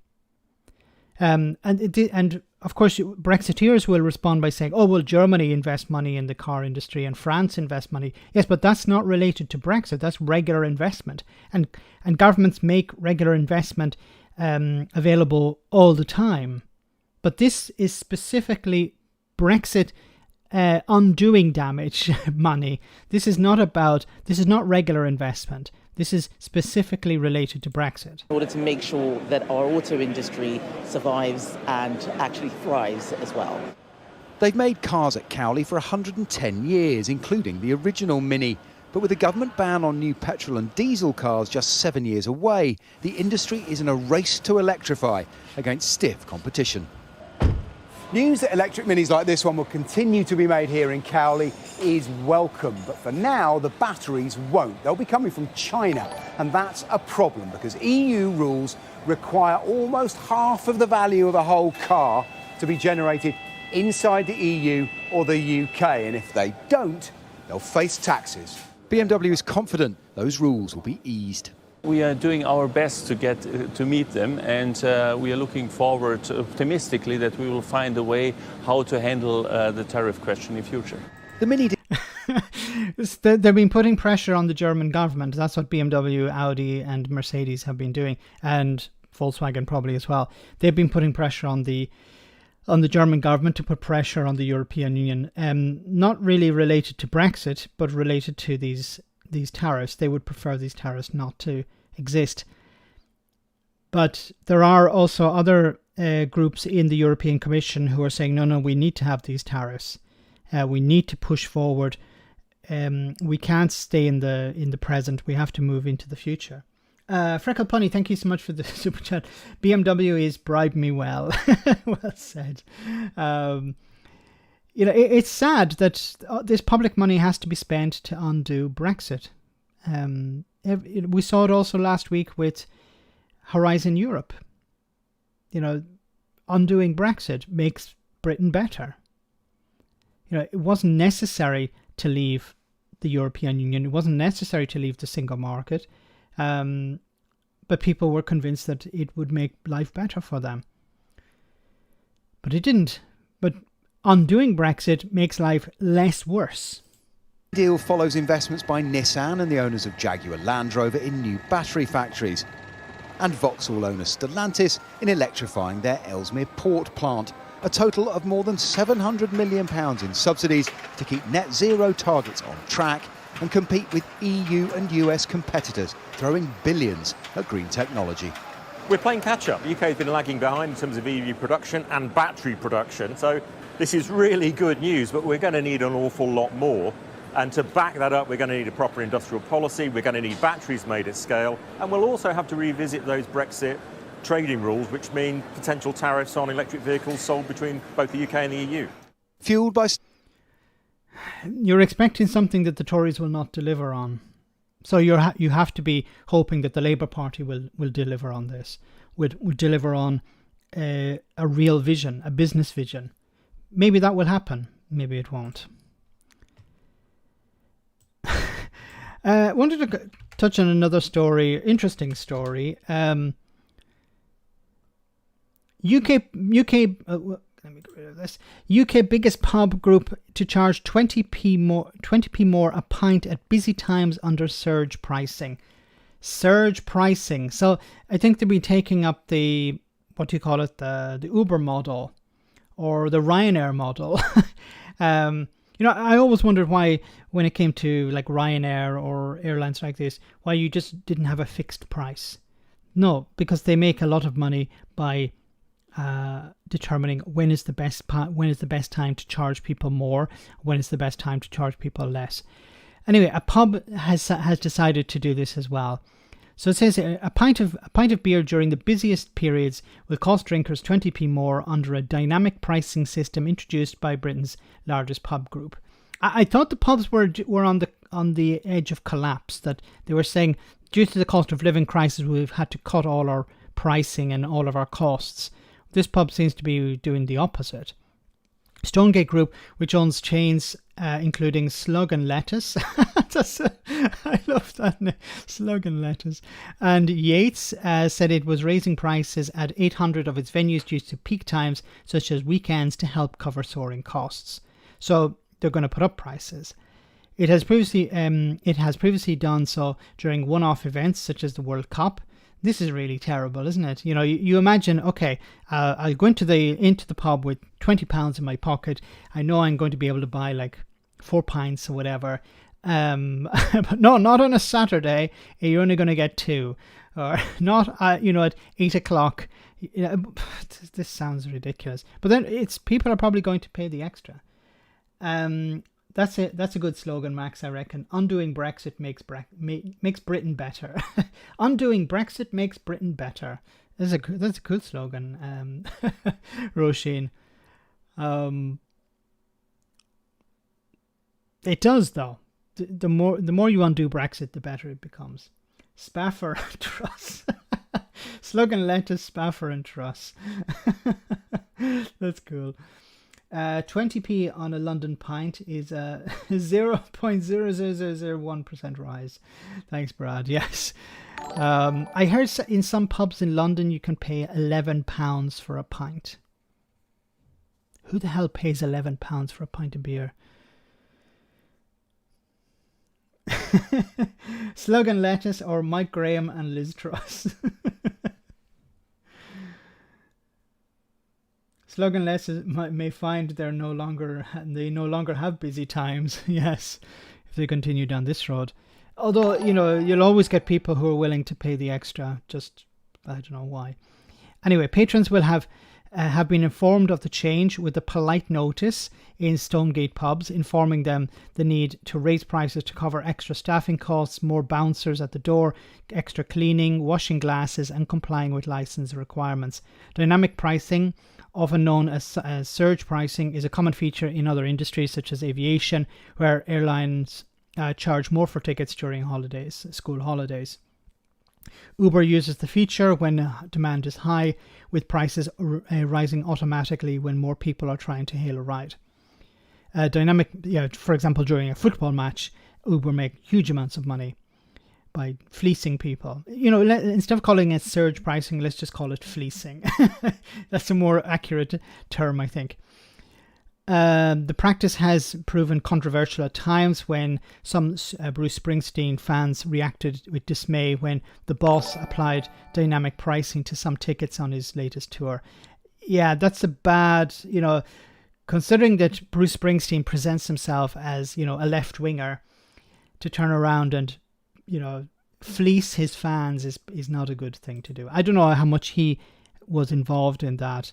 And of course, Brexiteers will respond by saying, oh, well, Germany invests money in the car industry and France invests money. Yes, but that's not related to Brexit. That's regular investment. And governments make regular investment available all the time. But this is specifically Brexit undoing damage money. This is not regular investment. This is specifically related to Brexit. In order to make sure that our auto industry survives and actually thrives as well. They've made cars at Cowley for 110 years, including the original Mini. But with a government ban on new petrol and diesel cars just 7 years away, the industry is in a race to electrify against stiff competition. News that electric Minis like this one will continue to be made here in Cowley is welcome. But for now, the batteries won't. They'll be coming from China. And that's a problem because EU rules require almost half of the value of a whole car to be generated inside the EU or the UK. And if they don't, they'll face taxes. BMW is confident those rules will be eased. We are doing our best to meet them, and we are looking forward optimistically that we will find a way how to handle the tariff question in future. The Mini. They've been putting pressure on the German government. That's what BMW, Audi, and Mercedes have been doing, and Volkswagen probably as well. They've been putting pressure on the German government to put pressure on the European Union. Not really related to Brexit, but related to these tariffs. They would prefer these tariffs not to exist. But there are also other groups in the European Commission who are saying, no, we need to have these tariffs. We need to push forward. We can't stay in the present. We have to move into the future. Freckled Pony, thank you so much for the super chat. BMW is bribe me well. Well said. It's sad that this public money has to be spent to undo Brexit. We saw it also last week with Horizon Europe. Undoing Brexit makes Britain better. It wasn't necessary to leave the European Union. It wasn't necessary to leave the single market. But people were convinced that it would make life better for them. But it didn't. But undoing Brexit makes life less worse. The deal follows investments by Nissan and the owners of Jaguar Land Rover in new battery factories, and Vauxhall owner Stellantis in electrifying their Ellesmere port plant. A total of more than £700 million in subsidies to keep net zero targets on track and compete with EU and US competitors, throwing billions at green technology. We're playing catch-up. The UK has been lagging behind in terms of EV production and battery production, so this is really good news, but we're going to need an awful lot more. And to back that up, we're going to need a proper industrial policy, we're going to need batteries made at scale, and we'll also have to revisit those Brexit trading rules, which mean potential tariffs on electric vehicles sold between both the UK and the EU. Fueled by... You're expecting something that the Tories will not deliver on. So you have to be hoping that the Labour Party will deliver on this, would deliver on a real vision, a business vision. Maybe that will happen. Maybe it won't. I wanted to touch on another story, interesting story. UK let me get rid of this. UK biggest pub group to charge 20p more a pint at busy times under surge pricing. Surge pricing. So I think they'll be taking up the the Uber model or the Ryanair model. I always wondered why, when it came to like Ryanair or airlines like this, why you just didn't have a fixed price. No, because they make a lot of money by determining when is the best time to charge people more, when is the best time to charge people less. Anyway, a pub has decided to do this as well. So it says a pint of beer during the busiest periods will cost drinkers 20p more under a dynamic pricing system introduced by Britain's largest pub group. I thought the pubs were on the edge of collapse, that they were saying due to the cost of living crisis we've had to cut all our pricing and all of our costs. This pub seems to be doing the opposite. Stonegate Group, which owns chains including Slug and Lettuce. I love that name, Slug and Lettuce. And Yates said it was raising prices at 800 of its venues due to peak times, such as weekends, to help cover soaring costs. So they're going to put up prices. It has previously done so during one-off events such as the World Cup. This is really terrible, isn't it? You know, you imagine, okay, I'll go into the pub with £20 in my pocket. I know I'm going to be able to buy like 4 pints or whatever. But no, not on a Saturday. You're only going to get 2, or not. At 8 o'clock. This sounds ridiculous, but then people are probably going to pay the extra. That's it. That's a good slogan, Max. I reckon. Undoing Brexit makes Britain better. Undoing Brexit makes Britain better. That's a good slogan, Roisin. It does though. The more you undo Brexit, the better it becomes. Spaffer and Truss. Slug and Lettuce, Spaffer and Truss. That's cool. 20p on a London pint is a 0.00001% rise. Thanks, Brad. Yes. I heard in some pubs in London you can pay £11 for a pint. Who the hell pays £11 for a pint of beer? Slug and Lettuce or Mike Graham and Liz Truss. Slug and Lettuce may find they no longer have busy times. Yes, if they continue down this road. Although, you'll always get people who are willing to pay the extra. Just, I don't know why. Anyway, patrons will have been informed of the change with a polite notice in Stonegate pubs informing them the need to raise prices to cover extra staffing costs, more bouncers at the door, extra cleaning, washing glasses and complying with license requirements. Dynamic pricing, often known as surge pricing, is a common feature in other industries such as aviation, where airlines charge more for tickets during holidays, school holidays. Uber uses the feature when demand is high, with prices rising automatically when more people are trying to hail a ride. For example, during a football match, Uber make huge amounts of money by fleecing people. Instead of calling it surge pricing, let's just call it fleecing. That's a more accurate term, I think. The practice has proven controversial at times when some Bruce Springsteen fans reacted with dismay when the boss applied dynamic pricing to some tickets on his latest tour. Yeah, that's a bad, considering that Bruce Springsteen presents himself as, a left-winger, to turn around and, fleece his fans is not a good thing to do. I don't know how much he was involved in that,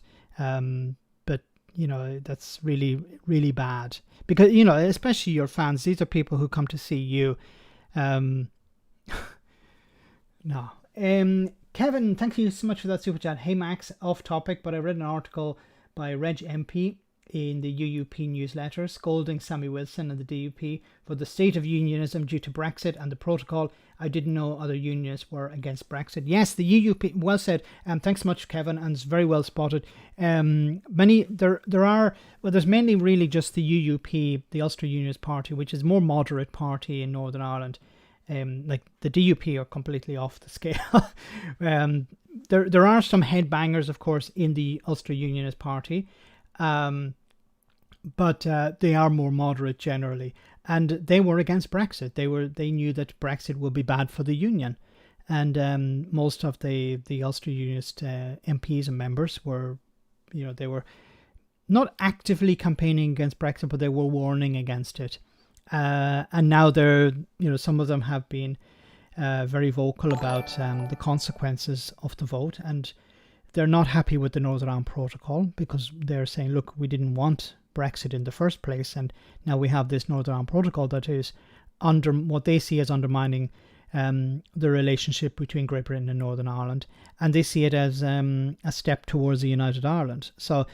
that's really, really bad. Because, especially your fans, these are people who come to see you. No. Kevin, thank you so much for that super chat. Hey, Max, off topic, but I read an article by Reg MP in the UUP newsletter scolding Sammy Wilson and the DUP for the state of unionism due to Brexit and the protocol. I didn't know other unionists were against Brexit. Yes, the UUP, well said. Thanks so much, Kevin, and it's very well spotted. There's mainly really just the UUP, the Ulster Unionist Party, which is a more moderate party in Northern Ireland. Like the DUP are completely off the scale. There are some headbangers, of course, in the Ulster Unionist Party. But they are more moderate generally, and they were against Brexit. They knew that Brexit would be bad for the union, and most of the Ulster Unionist MPs and members were, they were not actively campaigning against Brexit, but they were warning against it. And now they're, some of them have been very vocal about the consequences of the vote, and they're not happy with the Northern Ireland Protocol because they're saying, look, we didn't want Brexit in the first place, and now we have this Northern Ireland Protocol that is under what they see as undermining the relationship between Great Britain and Northern Ireland, and they see it as a step towards a united Ireland. So,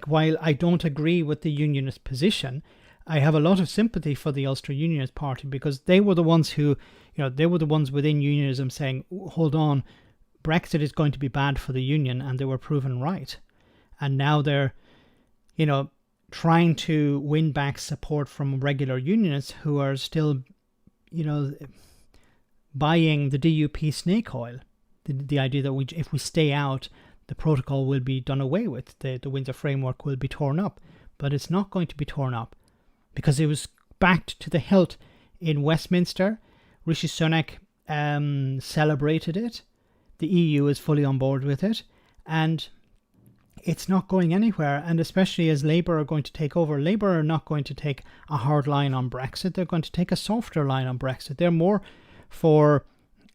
while I don't agree with the unionist position, I have a lot of sympathy for the Ulster Unionist Party because they were the ones who, they were the ones within unionism saying, hold on, Brexit is going to be bad for the union, and they were proven right. and now they're, trying to win back support from regular unionists who are still, buying the DUP snake oil. The idea that if we stay out, the protocol will be done away with. The Windsor framework will be torn up. But it's not going to be torn up because it was backed to the hilt in Westminster. Rishi Sunak celebrated it. The EU is fully on board with it. And it's not going anywhere. And especially as Labour are going to take over, Labour are not going to take a hard line on Brexit. They're going to take a softer line on Brexit. They're more for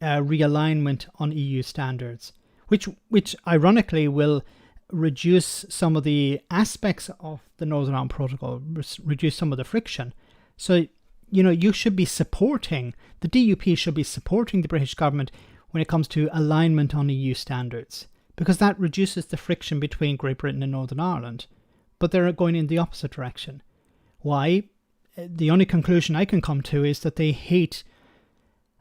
realignment on EU standards, which ironically will reduce some of the aspects of the Northern Ireland Protocol, reduce some of the friction. So, you should be supporting, the DUP should be supporting the British government when it comes to alignment on EU standards, because that reduces the friction between Great Britain and Northern Ireland. But they're going in the opposite direction. Why? The only conclusion I can come to is that they hate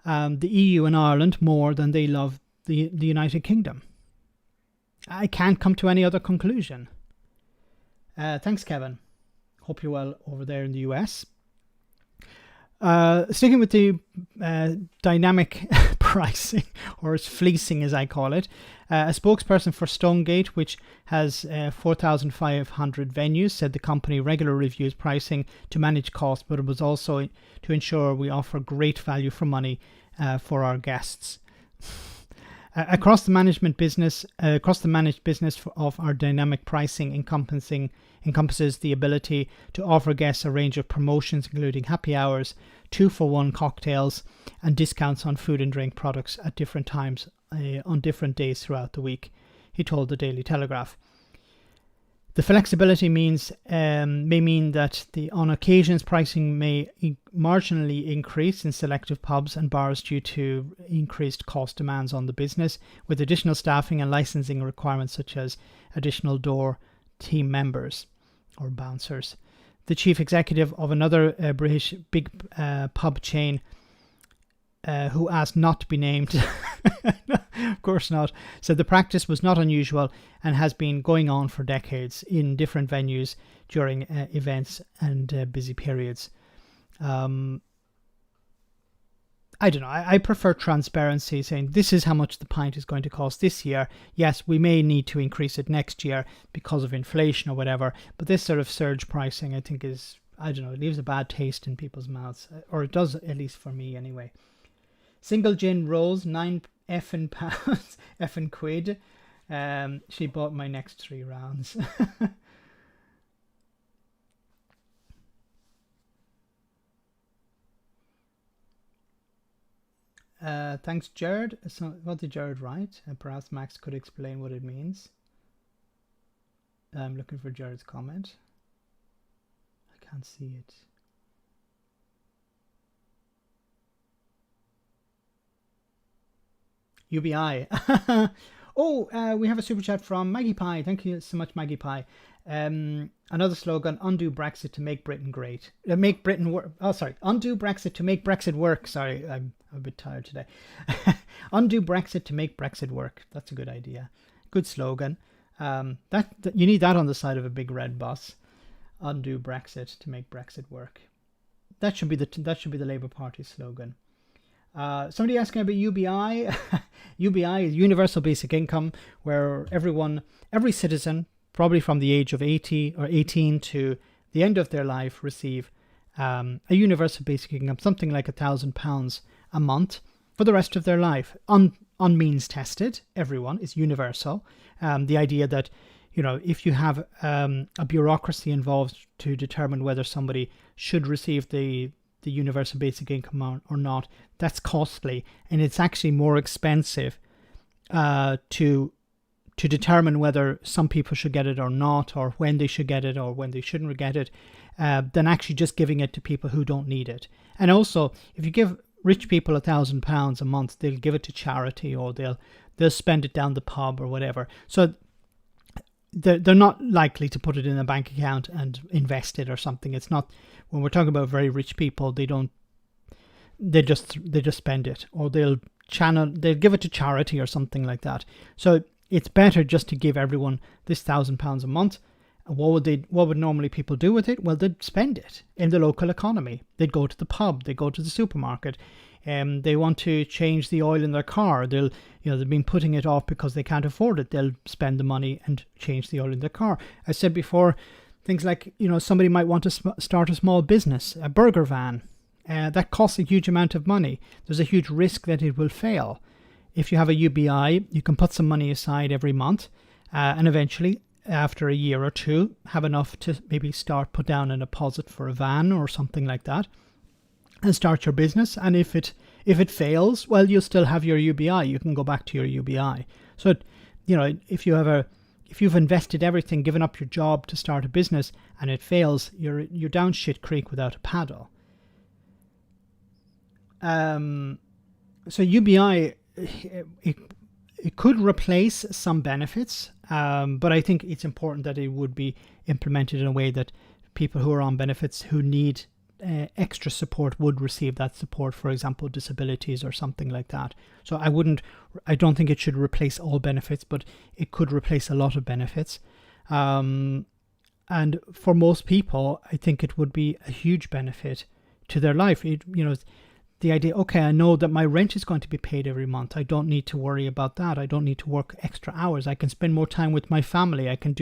the EU and Ireland more than they love the United Kingdom. I can't come to any other conclusion. Thanks, Kevin. Hope you're well over there in the US. Sticking with the dynamic pricing, or fleecing as I call it, a spokesperson for Stonegate, which has 4,500 venues, said the company regularly reviews pricing to manage costs, but it was also to ensure we offer great value for money for our guests. Across the managed business of our dynamic pricing encompasses the ability to offer guests a range of promotions, including happy hours, 2-for-1 cocktails, and discounts on food and drink products at different times on different days throughout the week, he told the Daily Telegraph. The flexibility may mean that on occasions pricing may marginally increase in selective pubs and bars due to increased cost demands on the business, with additional staffing and licensing requirements such as additional door team members or bouncers. The chief executive of another British big pub chain, who asked not to be named, of course not, said the practice was not unusual and has been going on for decades in different venues during events and busy periods. I don't know. I prefer transparency, saying this is how much the pint is going to cost this year. Yes, we may need to increase it next year because of inflation or whatever, but this sort of surge pricing, I think, is, I don't know, it leaves a bad taste in people's mouths, or it does, at least for me anyway. Single gin rolls, £9 effing quid. She bought my next 3 rounds. Thanks, Jared. So, what did Jared write? Perhaps Max could explain what it means. I'm looking for Jared's comment. I can't see it. UBI. We have a super chat from Maggie Pie. Thank you so much, Maggie Pie. Another slogan: undo Brexit to make Britain great. Make Britain work. Oh, sorry. Undo Brexit to make Brexit work. Sorry, I'm a bit tired today. Undo Brexit to make Brexit work. That's a good idea. Good slogan. That you need that on the side of a big red bus. Undo Brexit to make Brexit work. That should be the Labour Party slogan. Somebody asking about UBI. UBI is Universal Basic Income, where every citizen, probably from the age of 80 or 18 to the end of their life, receive a Universal Basic Income, something like £1,000 a month for the rest of their life. On means tested, everyone is universal. The idea that, if you have a bureaucracy involved to determine whether somebody should receive the universal basic income or not, that's costly, and it's actually more expensive to determine whether some people should get it or not, or when they should get it or when they shouldn't get it, than actually just giving it to people who don't need it. And also, if you give rich people £1,000 a month, they'll give it to charity, or they'll spend it down the pub or whatever. So they're not likely to put it in a bank account and invest it or something. It's not, when we're talking about very rich people, they just spend it, or they'll give it to charity or something like that. So it's better just to give everyone this £1,000 a month. And what would normally people do with it? Well, they'd spend it in the local economy. They'd go to the pub, they'd go to the supermarket. They want to change the oil in their car. They've been putting it off because they can't afford it. They'll spend the money and change the oil in their car. I said before, things like, somebody might want to start a small business, a burger van. That costs a huge amount of money. There's a huge risk that it will fail. If you have a UBI, you can put some money aside every month, and eventually, after a year or two, have enough to maybe put down a deposit for a van or something like that, and start your business. And if it fails, well, you'll still have your UBI. You can go back to your UBI. So, if you've invested everything, given up your job to start a business, and it fails, you're down shit creek without a paddle. So UBI, it could replace some benefits, but I think it's important that it would be implemented in a way that people who are on benefits who need extra support would receive that support, for example, disabilities or something like that. So I don't think it should replace all benefits, but it could replace a lot of benefits. And for most people, I think it would be a huge benefit to their life. The idea, okay, I know that my rent is going to be paid every month. I don't need to worry about that. I don't need to work extra hours. I can spend more time with my family. I can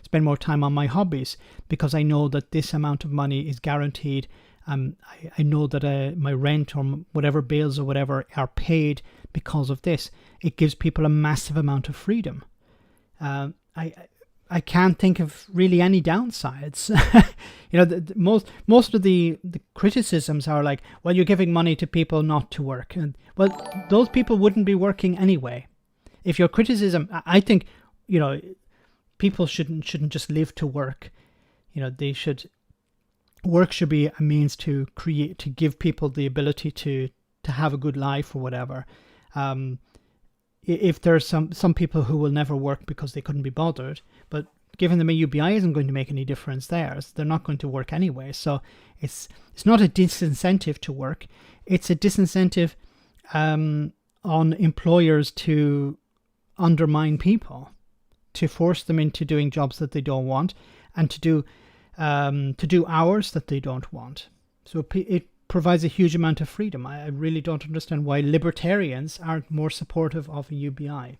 spend more time on my hobbies because I know that this amount of money is guaranteed. I know that my rent or whatever bills or whatever are paid because of this. It gives people a massive amount of freedom. I can't think of really any downsides. Most of the criticisms are like, well, you're giving money to people not to work. And well, those people wouldn't be working anyway. If your criticism, I think, people shouldn't just live to work. Work should be a means to give people the ability to have a good life or whatever. If there's some people who will never work because they couldn't be bothered, but giving them a UBI isn't going to make any difference there. They're not going to work anyway. So it's not a disincentive to work. It's a disincentive on employers to undermine people, to force them into doing jobs that they don't want, and to do hours that they don't want. So it provides a huge amount of freedom. I really don't understand why libertarians aren't more supportive of a UBI.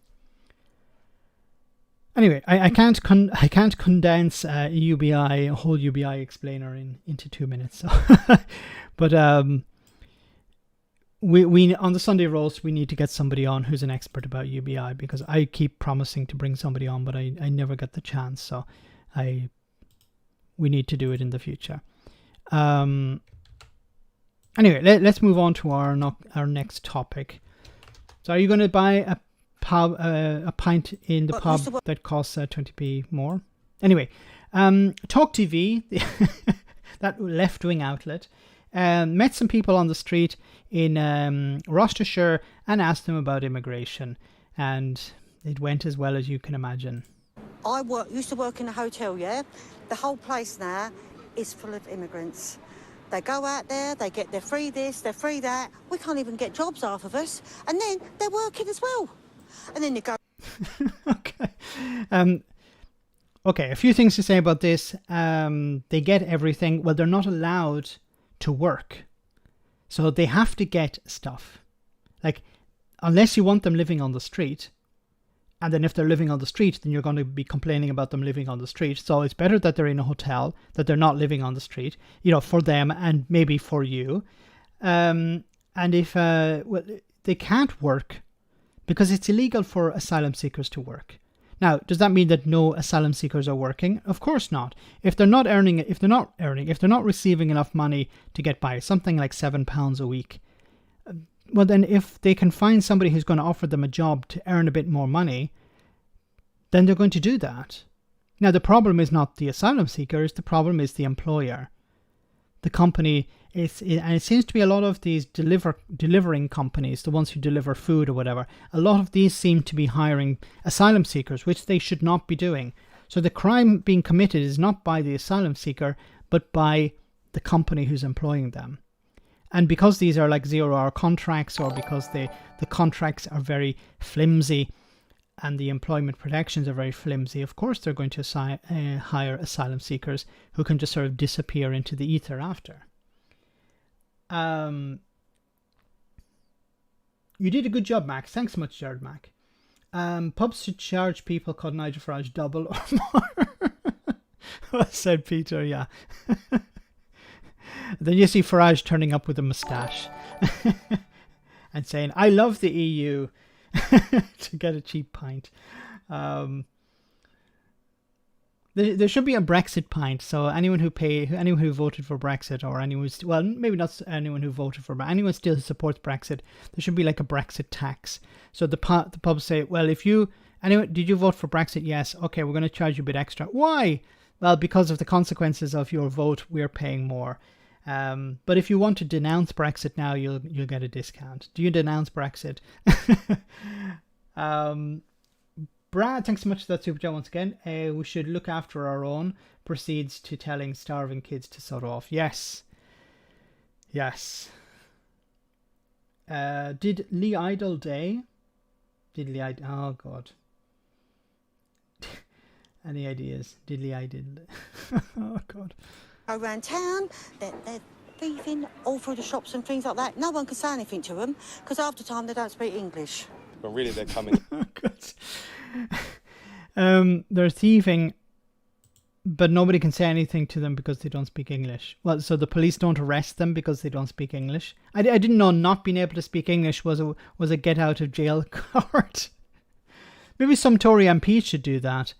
Anyway, I can't condense a whole UBI explainer into 2 minutes. So but we on the Sunday roast we need to get somebody on who's an expert about UBI, because I keep promising to bring somebody on, but I never get the chance. So we need to do it in the future. Anyway, let's move on to our next topic. So, are you going to buy a pint in the pub that costs 20p more? Anyway, Talk TV, that left-wing outlet, met some people on the street in Rochester and asked them about immigration, and it went as well as you can imagine. I used to work in a hotel, yeah? The whole place now is full of immigrants. They go out there, they get their free this, their free that. We can't even get jobs, half of us. And then they're working as well. And then you go... Okay, a few things to say about this. They get everything. Well, they're not allowed to work. So they have to get stuff. Like, unless you want them living on the street... And then if they're living on the street, then you're going to be complaining about them living on the street. So it's better that they're in a hotel, that they're not living on the street, for them and maybe for you. And if they can't work because it's illegal for asylum seekers to work. Now, does that mean that no asylum seekers are working? Of course not. If they're not receiving enough money to get by, something like £7 a week, well, then if they can find somebody who's going to offer them a job to earn a bit more money, then they're going to do that. Now, the problem is not the asylum seekers. The problem is the employer. The company, and it seems to be a lot of these delivering companies, the ones who deliver food or whatever, a lot of these seem to be hiring asylum seekers, which they should not be doing. So the crime being committed is not by the asylum seeker, but by the company who's employing them. And because these are like 0-hour contracts, or because the contracts are very flimsy, and the employment protections are very flimsy, of course they're going to hire asylum seekers who can just sort of disappear into the ether after. You did a good job, Max. Thanks so much, Jared Mac. Pubs should charge people called Nigel Farage double or more. Said Peter, yeah. Then you see Farage turning up with a moustache and saying, I love the EU, to get a cheap pint. There should be a Brexit pint, so anyone who voted for Brexit, or anyone well, maybe not anyone who voted for, but anyone still who supports Brexit, there should be like a Brexit tax. So the pubs say, well, did you vote for Brexit? Yes. Okay, we're going to charge you a bit extra. Why? Well, because of the consequences of your vote, we're paying more. But if you want to denounce Brexit now, you'll get a discount. Do you denounce Brexit? Brad, thanks so much for that super chat once again. We should look after our own. Proceeds to telling starving kids to sod off. Yes. Yes. Did Lee Idle Day? Oh, God. Any ideas? Did Lee Idle Day? Oh, God. Around town, they're thieving all through the shops and things like that. No one can say anything to them because half the time they don't speak English. But really, they're coming. They're thieving, but nobody can say anything to them because they don't speak English. Well, so the police don't arrest them because they don't speak English. I didn't know not being able to speak English was a get out of jail card. Maybe some Tory MPs should do that.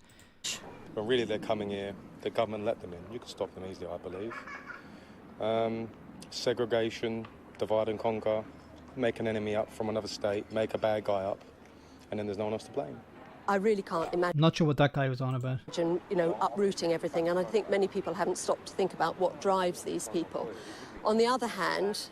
But really, they're coming here. The government let them in. You can stop them easily, I believe. Segregation, divide and conquer, make an enemy up from another state, make a bad guy up, and then there's no one else to blame. I really can't imagine. Not sure what that guy was on about. Uprooting everything, and I think many people haven't stopped to think about what drives these people. On the other hand,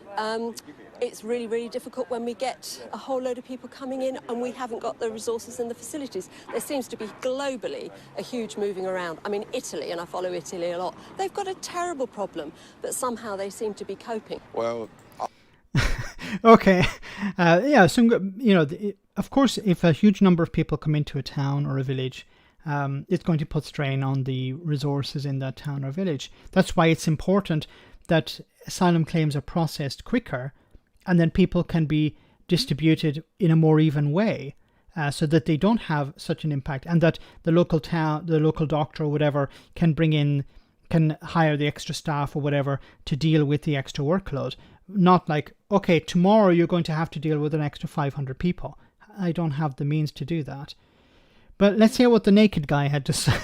it's really, really difficult when we get a whole load of people coming in and we haven't got the resources and the facilities. There seems to be globally a huge moving around. I mean, Italy, and I follow Italy a lot, they've got a terrible problem, but somehow they seem to be coping. Well, okay. Yeah, of course, if a huge number of people come into a town or a village, it's going to put strain on the resources in that town or village. That's why it's important that asylum claims are processed quicker, and then people can be distributed in a more even way, so that they don't have such an impact, and that the local doctor or whatever can hire the extra staff or whatever to deal with the extra workload. Not like, okay, tomorrow you're going to have to deal with an extra 500 people. I don't have the means to do that. But let's hear what the naked guy had to say.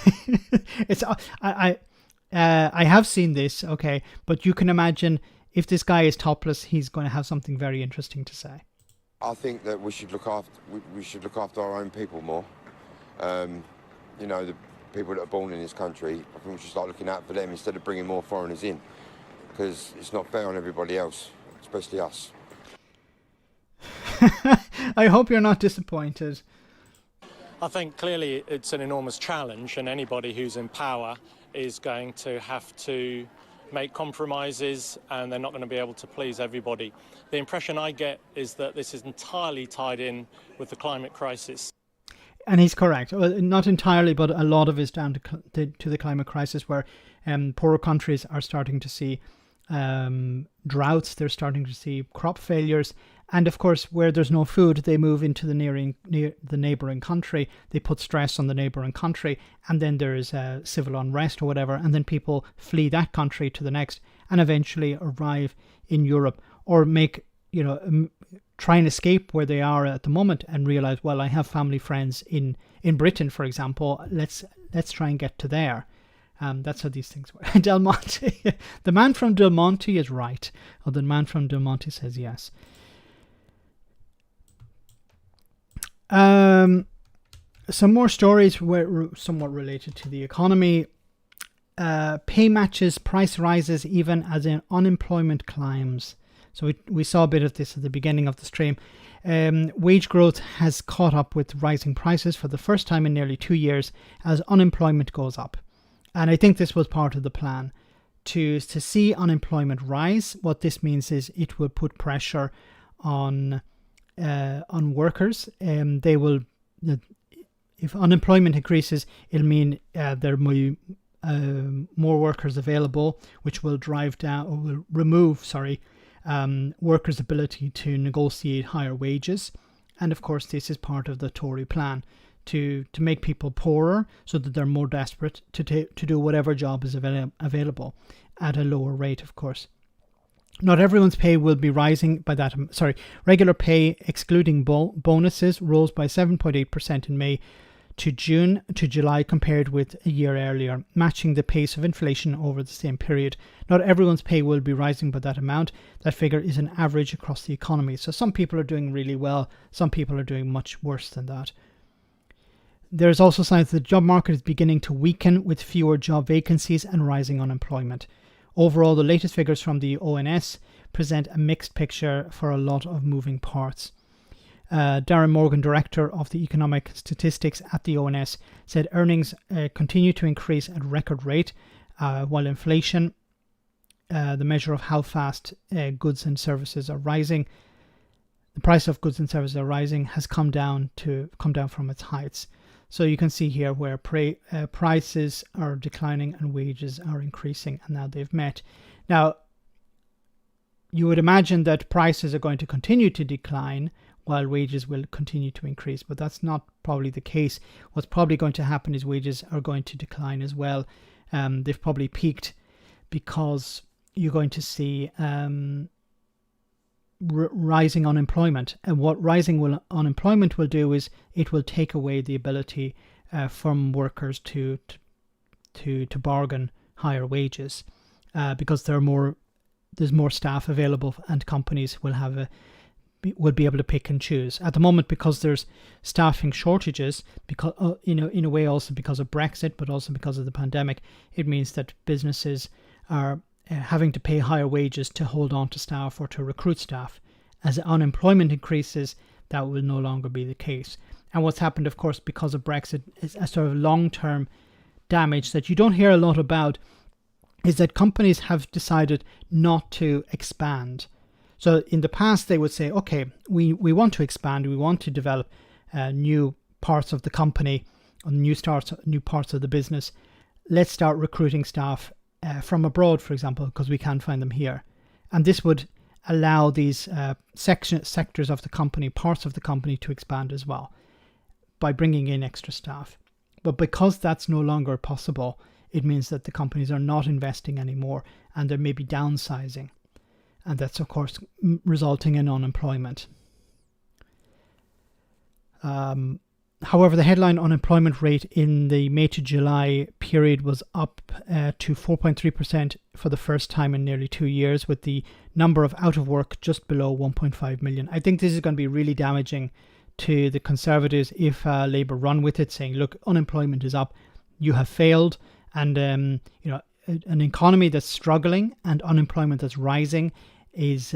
I have seen this, okay, but you can imagine if this guy is topless, he's going to have something very interesting to say. I think that we should look after our own people more. The people that are born in this country, I think we should start looking out for them instead of bringing more foreigners in, because it's not fair on everybody else, especially us. I hope you're not disappointed. I think clearly it's an enormous challenge, and anybody who's in power is going to have to make compromises, and they're not going to be able to please everybody. The impression I get is that this is entirely tied in with the climate crisis. And he's correct. Well, not entirely, but a lot of it is down to the climate crisis, where poorer countries are starting to see droughts, they're starting to see crop failures, and of course, where there's no food, they move into the neighbouring country. They put stress on the neighbouring country, and then there is civil unrest or whatever, and then people flee that country to the next, and eventually arrive in Europe, or try and escape where they are at the moment and realize, well, I have family friends in Britain, for example. Let's try and get to there. That's how these things work. Del Monte, the man from Del Monte is right. Or the man from Del Monte says yes. Some more stories were somewhat related to the economy. Pay matches, price rises, even as in unemployment climbs. So we saw a bit of this at the beginning of the stream. Wage growth has caught up with rising prices for the first time in nearly 2 years as unemployment goes up. And I think this was part of the plan. To see unemployment rise, what this means is it will put pressure on workers. They will, if unemployment increases, it'll mean there will be more workers available, which will drive down or will remove, workers' ability to negotiate higher wages. And of course, this is part of the Tory plan to make people poorer so that they're more desperate to do whatever job is available at a lower rate, of course. Not everyone's pay will be rising by that. Regular pay, excluding bonuses, rose by 7.8% in May to July compared with a year earlier, matching the pace of inflation over the same period. Not everyone's pay will be rising by that amount. That figure is an average across the economy. So some people are doing really well. Some people are doing much worse than that. There's also signs that the job market is beginning to weaken with fewer job vacancies and rising unemployment. Overall, the latest figures from the ONS present a mixed picture for a lot of moving parts. Darren Morgan, director of the economic statistics at the ONS, said earnings continue to increase at record rate, while inflation, the measure of how fast goods and services are rising, the price of goods and services are rising, has come down from its heights. So you can see here where prices are declining and wages are increasing, and now they've met. Now, you would imagine that prices are going to continue to decline while wages will continue to increase, but that's not probably the case. What's probably going to happen is wages are going to decline as well. They've probably peaked because you're going to see rising unemployment, and what rising unemployment will do is it will take away the ability from workers to bargain higher wages, because there's more staff available, and companies will be able to pick and choose. At the moment, because there's staffing shortages, because in a way also because of Brexit, but also because of the pandemic, it means that businesses are having to pay higher wages to hold on to staff or to recruit staff. As unemployment increases, that will no longer be the case. And what's happened, of course, because of Brexit, is a sort of long-term damage that you don't hear a lot about, is that companies have decided not to expand. So in the past, they would say, okay, we want to expand, we want to develop new parts of the company, or new parts of the business. Let's start recruiting staff from abroad, for example, because we can't find them here. And this would allow these sectors of the company, parts of the company, to expand as well by bringing in extra staff. But because that's no longer possible, it means that the companies are not investing anymore, and they're maybe downsizing. And that's, of course, resulting in unemployment. However, the headline unemployment rate in the May to July period was up to 4.3% for the first time in nearly 2 years, with the number of out of work just below 1.5 million. I think this is going to be really damaging to the Conservatives if Labour run with it, saying, look, unemployment is up, you have failed, and an economy that's struggling and unemployment that's rising is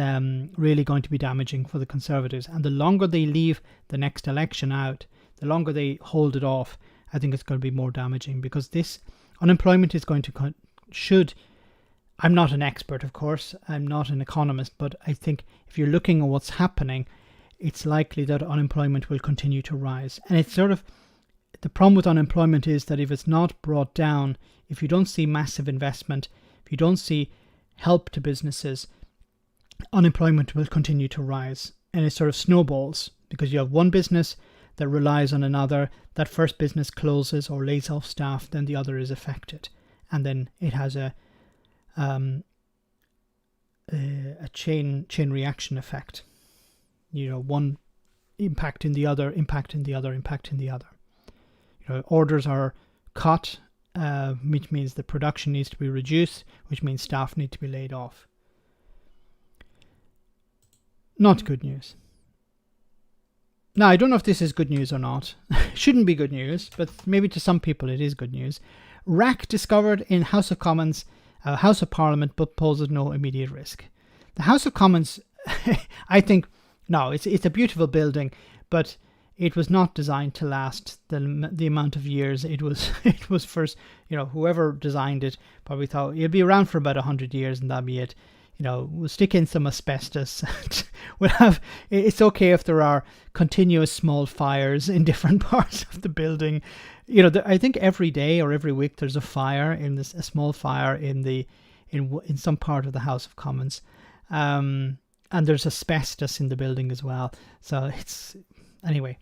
really going to be damaging for the Conservatives. And the longer they leave the next election out, the longer they hold it off, I think it's going to be more damaging, because this unemployment is going to I'm not an expert, of course, I'm not an economist, but I think if you're looking at what's happening, it's likely that unemployment will continue to rise. And it's sort of, the problem with unemployment is that if it's not brought down, if you don't see massive investment, if you don't see help to businesses, unemployment will continue to rise. And it sort of snowballs, because you have one business that relies on another. That first business closes or lays off staff, then the other is affected, and then it has a chain reaction effect. One impacting the other, impacting the other, impacting the other. Orders are cut, which means the production needs to be reduced, which means staff need to be laid off. Not good news. Now, I don't know if this is good news or not. Shouldn't be good news, but maybe to some people it is good news. Wreck discovered in House of Commons, House of Parliament, but poses no immediate risk. The House of Commons, I think, no, it's a beautiful building, but it was not designed to last the amount of years it was first. Whoever designed it probably thought it'll be around for about 100 years and that'll be it. we'll stick in some asbestos. It's okay if there are continuous small fires in different parts of the building. I think every day or every week there's a fire a small fire in some part of the House of Commons, and there's asbestos in the building as well. So anyway.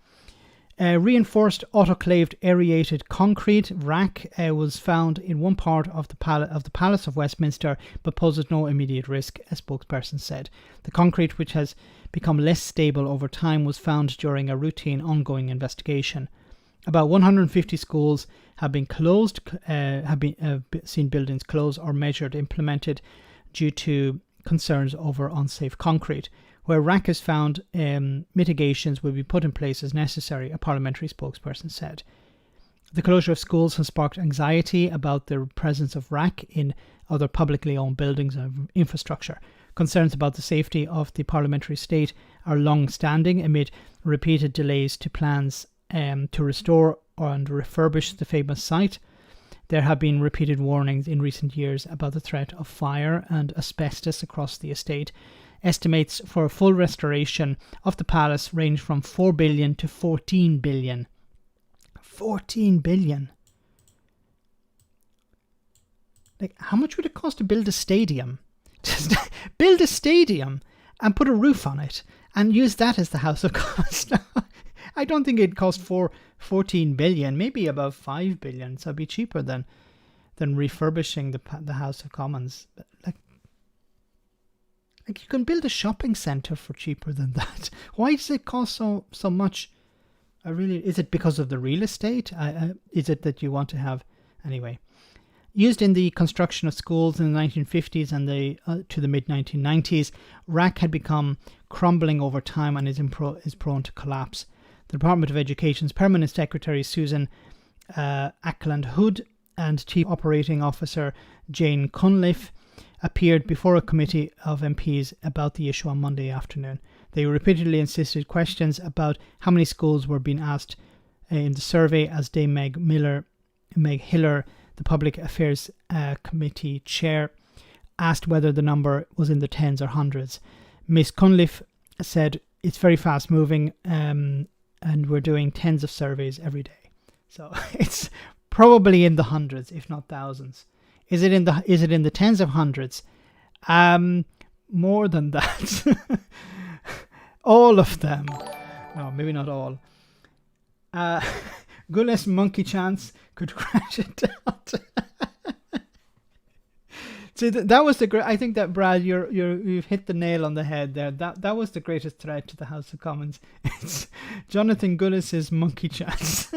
Reinforced autoclaved aerated concrete rack was found in one part of the Palace of Westminster, but poses no immediate risk, a spokesperson said. The concrete, which has become less stable over time, was found during a routine ongoing investigation. About 150 schools have been closed, seen buildings closed or measured implemented due to concerns over unsafe concrete. Where rack is found, mitigations will be put in place as necessary, a parliamentary spokesperson said. The closure of schools has sparked anxiety about the presence of rack in other publicly owned buildings and infrastructure. Concerns about the safety of the parliamentary estate are long-standing amid repeated delays to plans to restore and refurbish the famous site. There have been repeated warnings in recent years about the threat of fire and asbestos across the estate. Estimates for a full restoration of the palace range from 4 billion to 14 billion. 14 billion. Like, how much would it cost to build a stadium? Just build a stadium and put a roof on it and use that as the House of Commons. I don't think it'd cost 14 billion, maybe about 5 billion. So it'd be cheaper than refurbishing the House of Commons. Like you can build a shopping centre for cheaper than that. Why does it cost so much? Is it because of the real estate? Is it that you want to have... Anyway. Used in the construction of schools in the 1950s and to the mid-1990s, rack had become crumbling over time and is prone to collapse. The Department of Education's Permanent Secretary Susan Ackland Hood and Chief Operating Officer Jane Cunliffe appeared before a committee of MPs about the issue on Monday afternoon. They repeatedly insisted questions about how many schools were being asked in the survey, as Dame Meg Hiller, the Public Affairs Committee chair, asked whether the number was in the tens or hundreds. Ms. Cunliffe said, "It's very fast moving and we're doing tens of surveys every day." So it's probably in the hundreds, if not thousands. Is it in the tens of hundreds? More than that. All of them. No, maybe not all. Goodness monkey chance could crash it down. See, that was the great. I think that, Brad, you've hit the nail on the head there. That was the greatest threat to the House of Commons. It's Jonathan Goodness's monkey chance.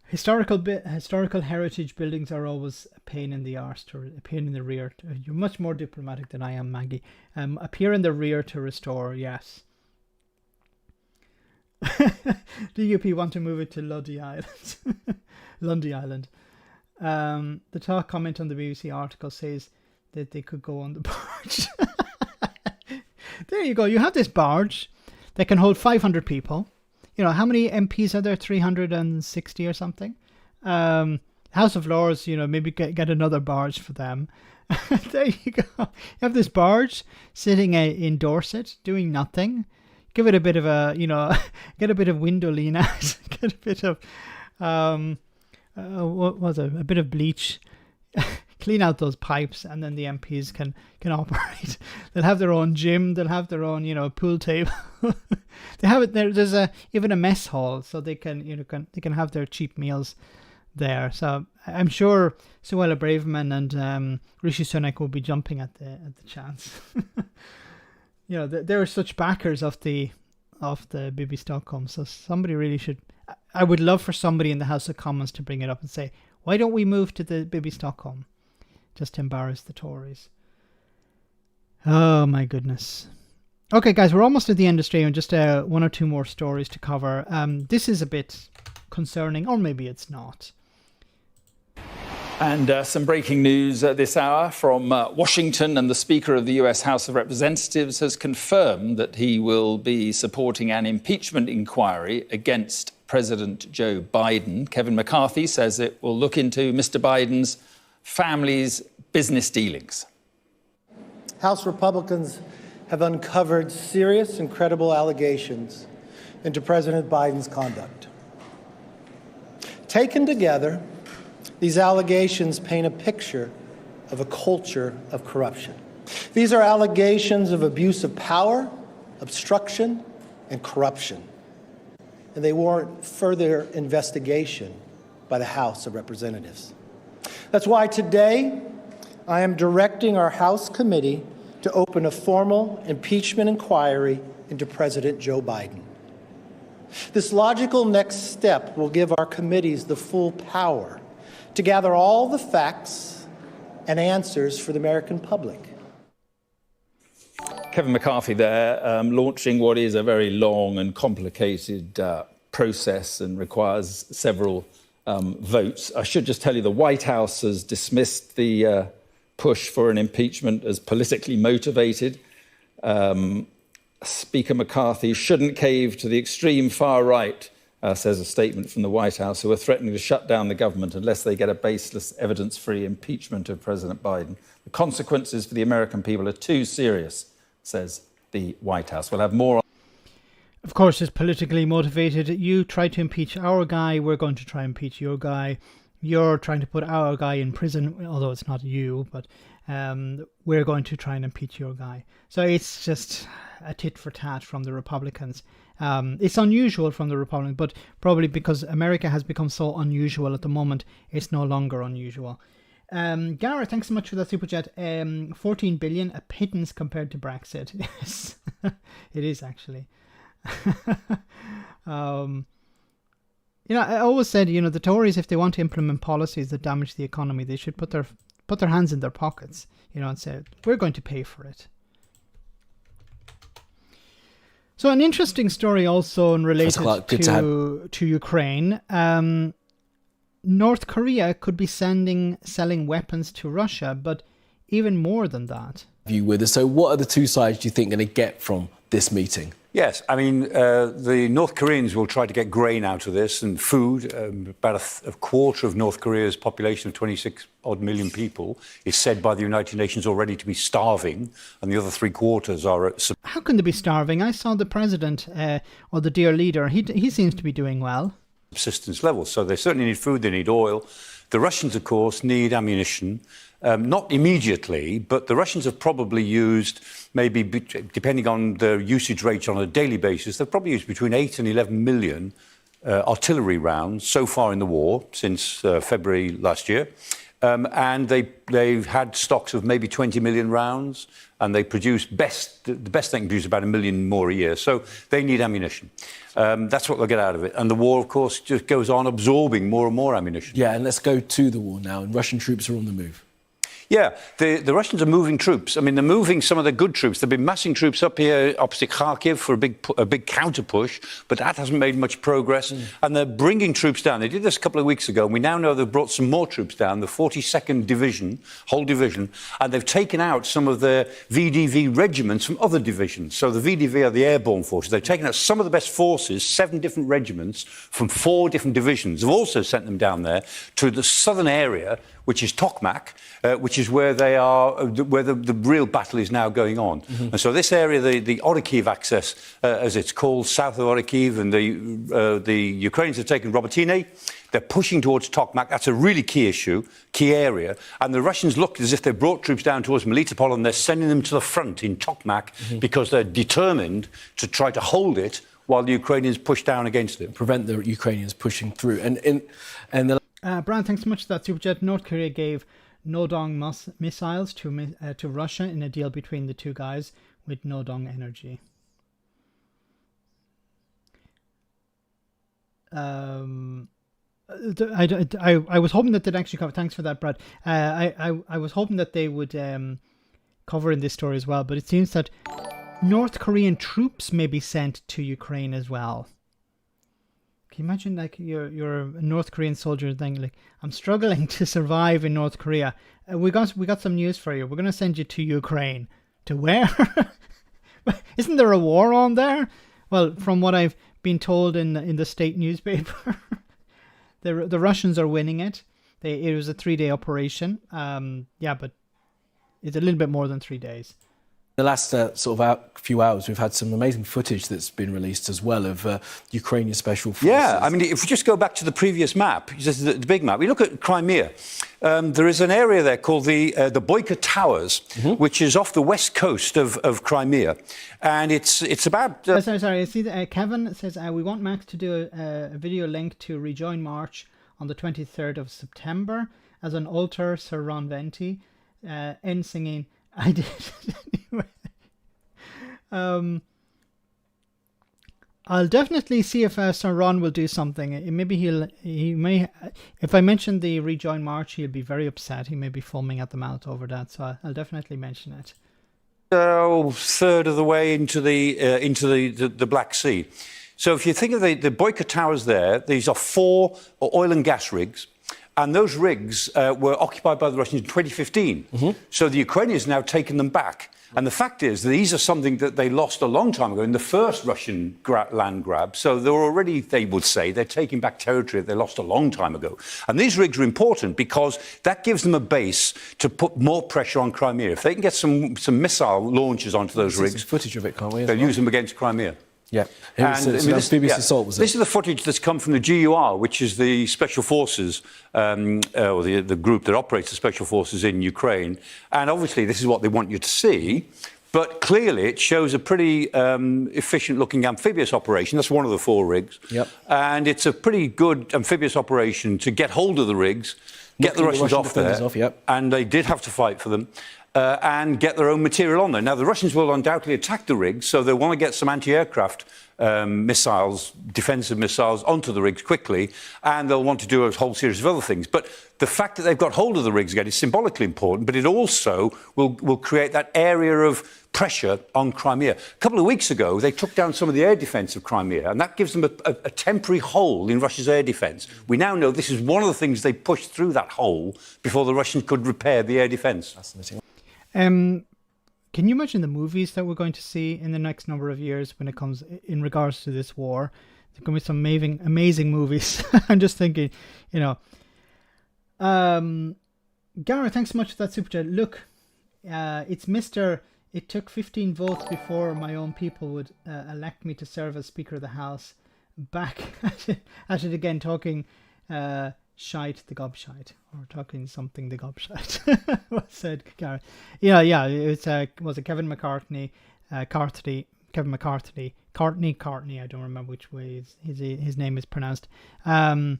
Historical heritage buildings are always a pain in the arse, a pain in the rear. You're much more diplomatic than I am, Maggie. Appear in the rear to restore, yes. DUP want to move it to Lundy Island. Lundy Island. The top comment on the BBC article says that they could go on the barge. There you go. You have this barge that can hold 500 people. How many MPs are there? 360 or something. House of Lords, maybe get another barge for them. There you go. You have this barge sitting in Dorset doing nothing. Give it a bit of get a bit of window lean out. Get a bit of, what was it? A bit of bleach. Clean out those pipes, and then the MPs can operate. They'll have their own gym. They'll have their own, pool table. They have it there. There's even a mess hall, so they can have their cheap meals there. So I'm sure Suella Braverman and Rishi Sunak will be jumping at the chance. There are such backers of the Bibi Stockholm. So somebody really should. I would love for somebody in the House of Commons to bring it up and say, why don't we move to the Bibi Stockholm? Just to embarrass the Tories. Oh my goodness. Okay, guys, we're almost at the end of stream. Just one or two more stories to cover. This is a bit concerning, or maybe it's not. And some breaking news this hour from Washington, and the Speaker of the US House of Representatives has confirmed that he will be supporting an impeachment inquiry against President Joe Biden. Kevin McCarthy says it will look into Mr. Biden's families' business dealings. House Republicans have uncovered serious and credible allegations into President Biden's conduct. Taken together, these allegations paint a picture of a culture of corruption. These are allegations of abuse of power, obstruction, and corruption, and they warrant further investigation by the House of Representatives. That's why today I am directing our House committee to open a formal impeachment inquiry into President Joe Biden. This logical next step will give our committees the full power to gather all the facts and answers for the American public. Kevin McCarthy there, launching what is a very long and complicated process and requires several votes. I should just tell you the White House has dismissed the push for an impeachment as politically motivated. Speaker McCarthy shouldn't cave to the extreme far right, says a statement from the White House, who are threatening to shut down the government unless they get a baseless, evidence-free impeachment of President Biden. The consequences for the American people are too serious, says the White House. We'll have more on. Of course, it's politically motivated. You try to impeach our guy, we're going to try and impeach your guy. You're trying to put our guy in prison, although it's not you, but we're going to try and impeach your guy. So it's just a tit for tat from the Republicans. It's unusual from the Republicans, but probably because America has become so unusual at the moment, it's no longer unusual. Gareth, thanks so much for that super chat. 14 billion, a pittance compared to Brexit. Yes, it is actually. I always said, the Tories, if they want to implement policies that damage the economy, they should put their hands in their pockets, and say, we're going to pay for it. So an interesting story also related to Ukraine. North Korea could be selling weapons to Russia, but even more than that. With us. So what are the two sides do you think going to get from this meeting? Yes, I mean, the North Koreans will try to get grain out of this and food. About a quarter of North Korea's population of 26 odd million people is said by the United Nations already to be starving, and the other three quarters are at... How can they be starving? I saw the president, or the dear leader, he seems to be doing well. Subsistence levels, so they certainly need food, they need oil. The Russians, of course, need ammunition. Not immediately, but the Russians have probably used, maybe depending on their usage rates on a daily basis, they've probably used between 8 and 11 million artillery rounds so far in the war since February last year. And they've had stocks of maybe 20 million rounds, and they produce the best they can produce about 1 million more a year. So they need ammunition. That's what they'll get out of it. And the war, of course, just goes on absorbing more and more ammunition. Yeah, and let's go to the war now. And Russian troops are on the move. Yeah, the Russians are moving troops. I mean, they're moving some of the good troops. They've been massing troops up here opposite Kharkiv for a big counter-push, but that hasn't made much progress. And they're bringing troops down. They did this a couple of weeks ago, and we now know they've brought some more troops down, the 42nd Division, whole division, and they've taken out some of their VDV regiments from other divisions. So the VDV are the airborne forces. They've taken out some of the best forces, 7 different regiments from 4 different divisions. They've also sent them down there to the southern area, which is Tokmak, which is where they are, where the real battle is now going on. And so this area, the Orikhiv axis, as it's called, south of Orikhiv, and the Ukrainians have taken Robotine. They're pushing towards Tokmak. That's a really key issue, key area. And the Russians look as if they brought troops down towards Melitopol, and they're sending them to the front in Tokmak because they're determined to try to hold it while the Ukrainians push down against it. Prevent the Ukrainians pushing through. Brian, thanks so much for that super chat. North Korea gave Nodong missiles to Russia in a deal between the two guys with Nodong Energy. I was hoping that they'd actually cover. Thanks for that, Brad. I was hoping that they would cover in this story as well, but it seems that North Korean troops may be sent to Ukraine as well. Can you imagine, like, you're a North Korean soldier thing, like, I'm struggling to survive in North Korea. We got some news for you. We're going to send you to Ukraine. To where? Isn't there a war on there? Well, from what I've been told in the state newspaper, the Russians are winning it. It was a 3-day operation. But it's a little bit more than 3 days. The last few hours, we've had some amazing footage that's been released as well of Ukrainian special forces. Yeah, I mean, if we just go back to the previous map, the big map, we look at Crimea. There is an area there called the Boyka Towers, which is off the west coast of Crimea, and it's about. Sorry. I see that Kevin says we want Max to do a video link to Rejoin March on the 23rd of September as an altar, Sir Ron Venti, end singing. I did. Anyway. I'll definitely see if Sir Ron will do something. Maybe he may. If I mention the Rejoin March, he'll be very upset. He may be foaming at the mouth over that. So I'll definitely mention it. Third of the way into the Black Sea. So if you think of the Boyka Towers there, these are 4 oil and gas rigs. And those rigs were occupied by the Russians in 2015. So the Ukrainians have now taken them back. And the fact is, these are something that they lost a long time ago in the first Russian land grab. So they're already, they would say, they're taking back territory that they lost a long time ago. And these rigs are important because that gives them a base to put more pressure on Crimea. If they can get some missile launches onto those rigs, footage of it, can't we? They'll use them against Crimea. Yeah, BBC Assault was it? This is the footage that's come from the GUR, which is the special forces, or the group that operates the special forces in Ukraine. And obviously, this is what they want you to see. But clearly, it shows a pretty efficient-looking amphibious operation. That's one of the 4 rigs. Yep. And it's a pretty good amphibious operation to get hold of the rigs, get the Russians off there. And they did have to fight for them. And get their own material on there. Now, the Russians will undoubtedly attack the rigs, so they want to get some anti-aircraft missiles, defensive missiles, onto the rigs quickly, and they'll want to do a whole series of other things. But the fact that they've got hold of the rigs again is symbolically important, but it also will create that area of pressure on Crimea. A couple of weeks ago, they took down some of the air defence of Crimea, and that gives them a temporary hole in Russia's air defence. We now know this is one of the things they pushed through that hole before the Russians could repair the air defence. Fascinating. Can you imagine the movies that we're going to see in the next number of years when it comes in regards to this war? There's going to be some amazing movies. I'm just thinking, Gareth, thanks so much for that super chat. Look, it's Mr. It took 15 votes before my own people would elect me to serve as Speaker of the House. Back at it again, talking shite the gobshite, or talking something the gobshite. What said Gareth? Yeah. It's was it Kevin McCartney, Kevin McCartney, Cartney. I don't remember which way his name is pronounced. The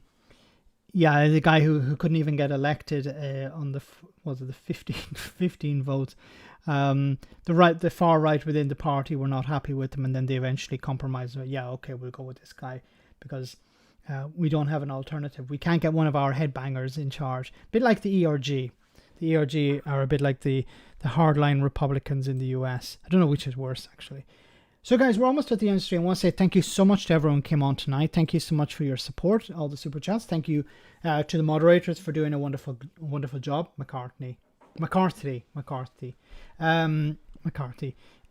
guy who couldn't even get elected on the 15 votes. The far right within the party were not happy with him, and then they eventually compromised. Yeah, okay, we'll go with this guy because we don't have an alternative. We can't get one of our headbangers in charge. A bit like the ERG. The ERG are a bit like the hardline Republicans in the US. I don't know which is worse, actually. So, guys, we're almost at the end of the stream. I want to say thank you so much to everyone who came on tonight. Thank you so much for your support, all the super chats. Thank you to the moderators for doing a wonderful job. McCarthy.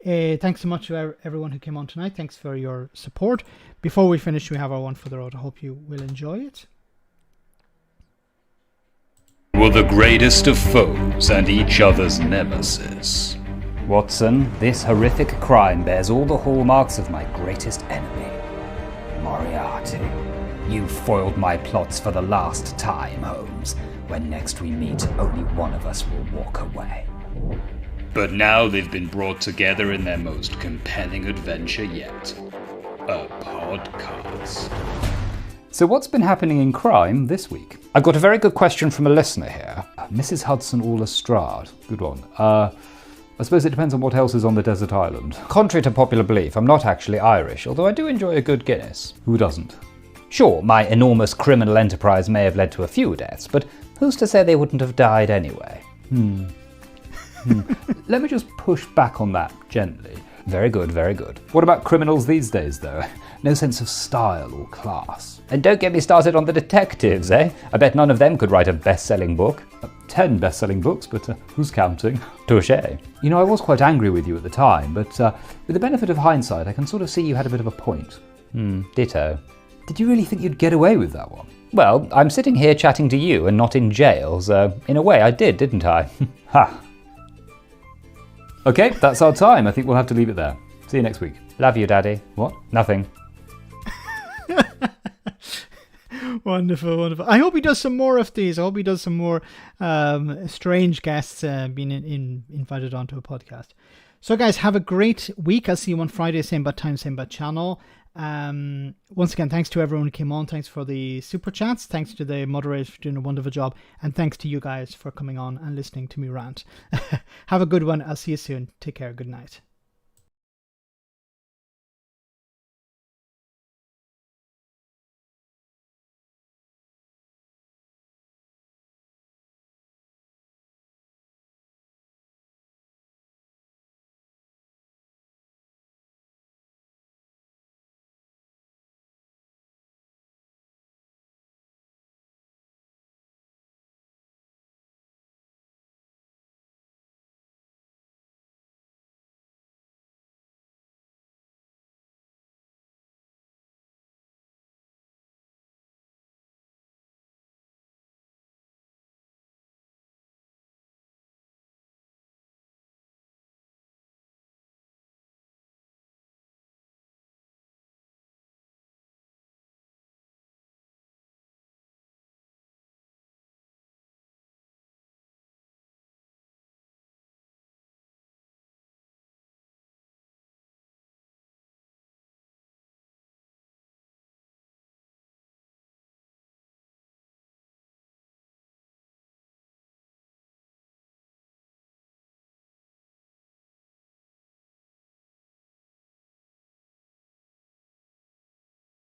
Thanks so much to everyone who came on tonight. Thanks for your support. Before we finish, we have our one for the road. I hope you will enjoy it. We're the greatest of foes and each other's nemesis. Watson, this horrific crime bears all the hallmarks of my greatest enemy, Moriarty. You foiled my plots for the last time, Holmes. When next we meet, only one of us will walk away. But now they've been brought together in their most compelling adventure yet. A podcast. So what's been happening in crime this week? I've got a very good question from a listener here. Mrs. Hudson All Lestrade. Good one. I suppose it depends on what else is on the desert island. Contrary to popular belief, I'm not actually Irish, although I do enjoy a good Guinness. Who doesn't? Sure, my enormous criminal enterprise may have led to a few deaths, but who's to say they wouldn't have died anyway? Let me just push back on that gently. Very good, very good. What about criminals these days, though? No sense of style or class. And don't get me started on the detectives, eh? I bet none of them could write a best-selling book. 10 best-selling books, but who's counting? Touché. You know, I was quite angry with you at the time, but with the benefit of hindsight, I can sort of see you had a bit of a point. Ditto. Did you really think you'd get away with that one? Well, I'm sitting here chatting to you and not in jail, so in a way I did, didn't I? Ha! Okay, that's our time. I think we'll have to leave it there. See you next week. Love you, Daddy. What? Nothing. Wonderful, wonderful. I hope he does some more of these. I hope he does some more strange guests being invited onto a podcast. So, guys, have a great week. I'll see you on Friday, same bad time, same bad channel. Once again, thanks to everyone who came on. Thanks for the super chats. Thanks to the moderators for doing a wonderful job. And thanks to you guys for coming on and listening to me rant. Have a good one. I'll see you soon. Take care. Good night.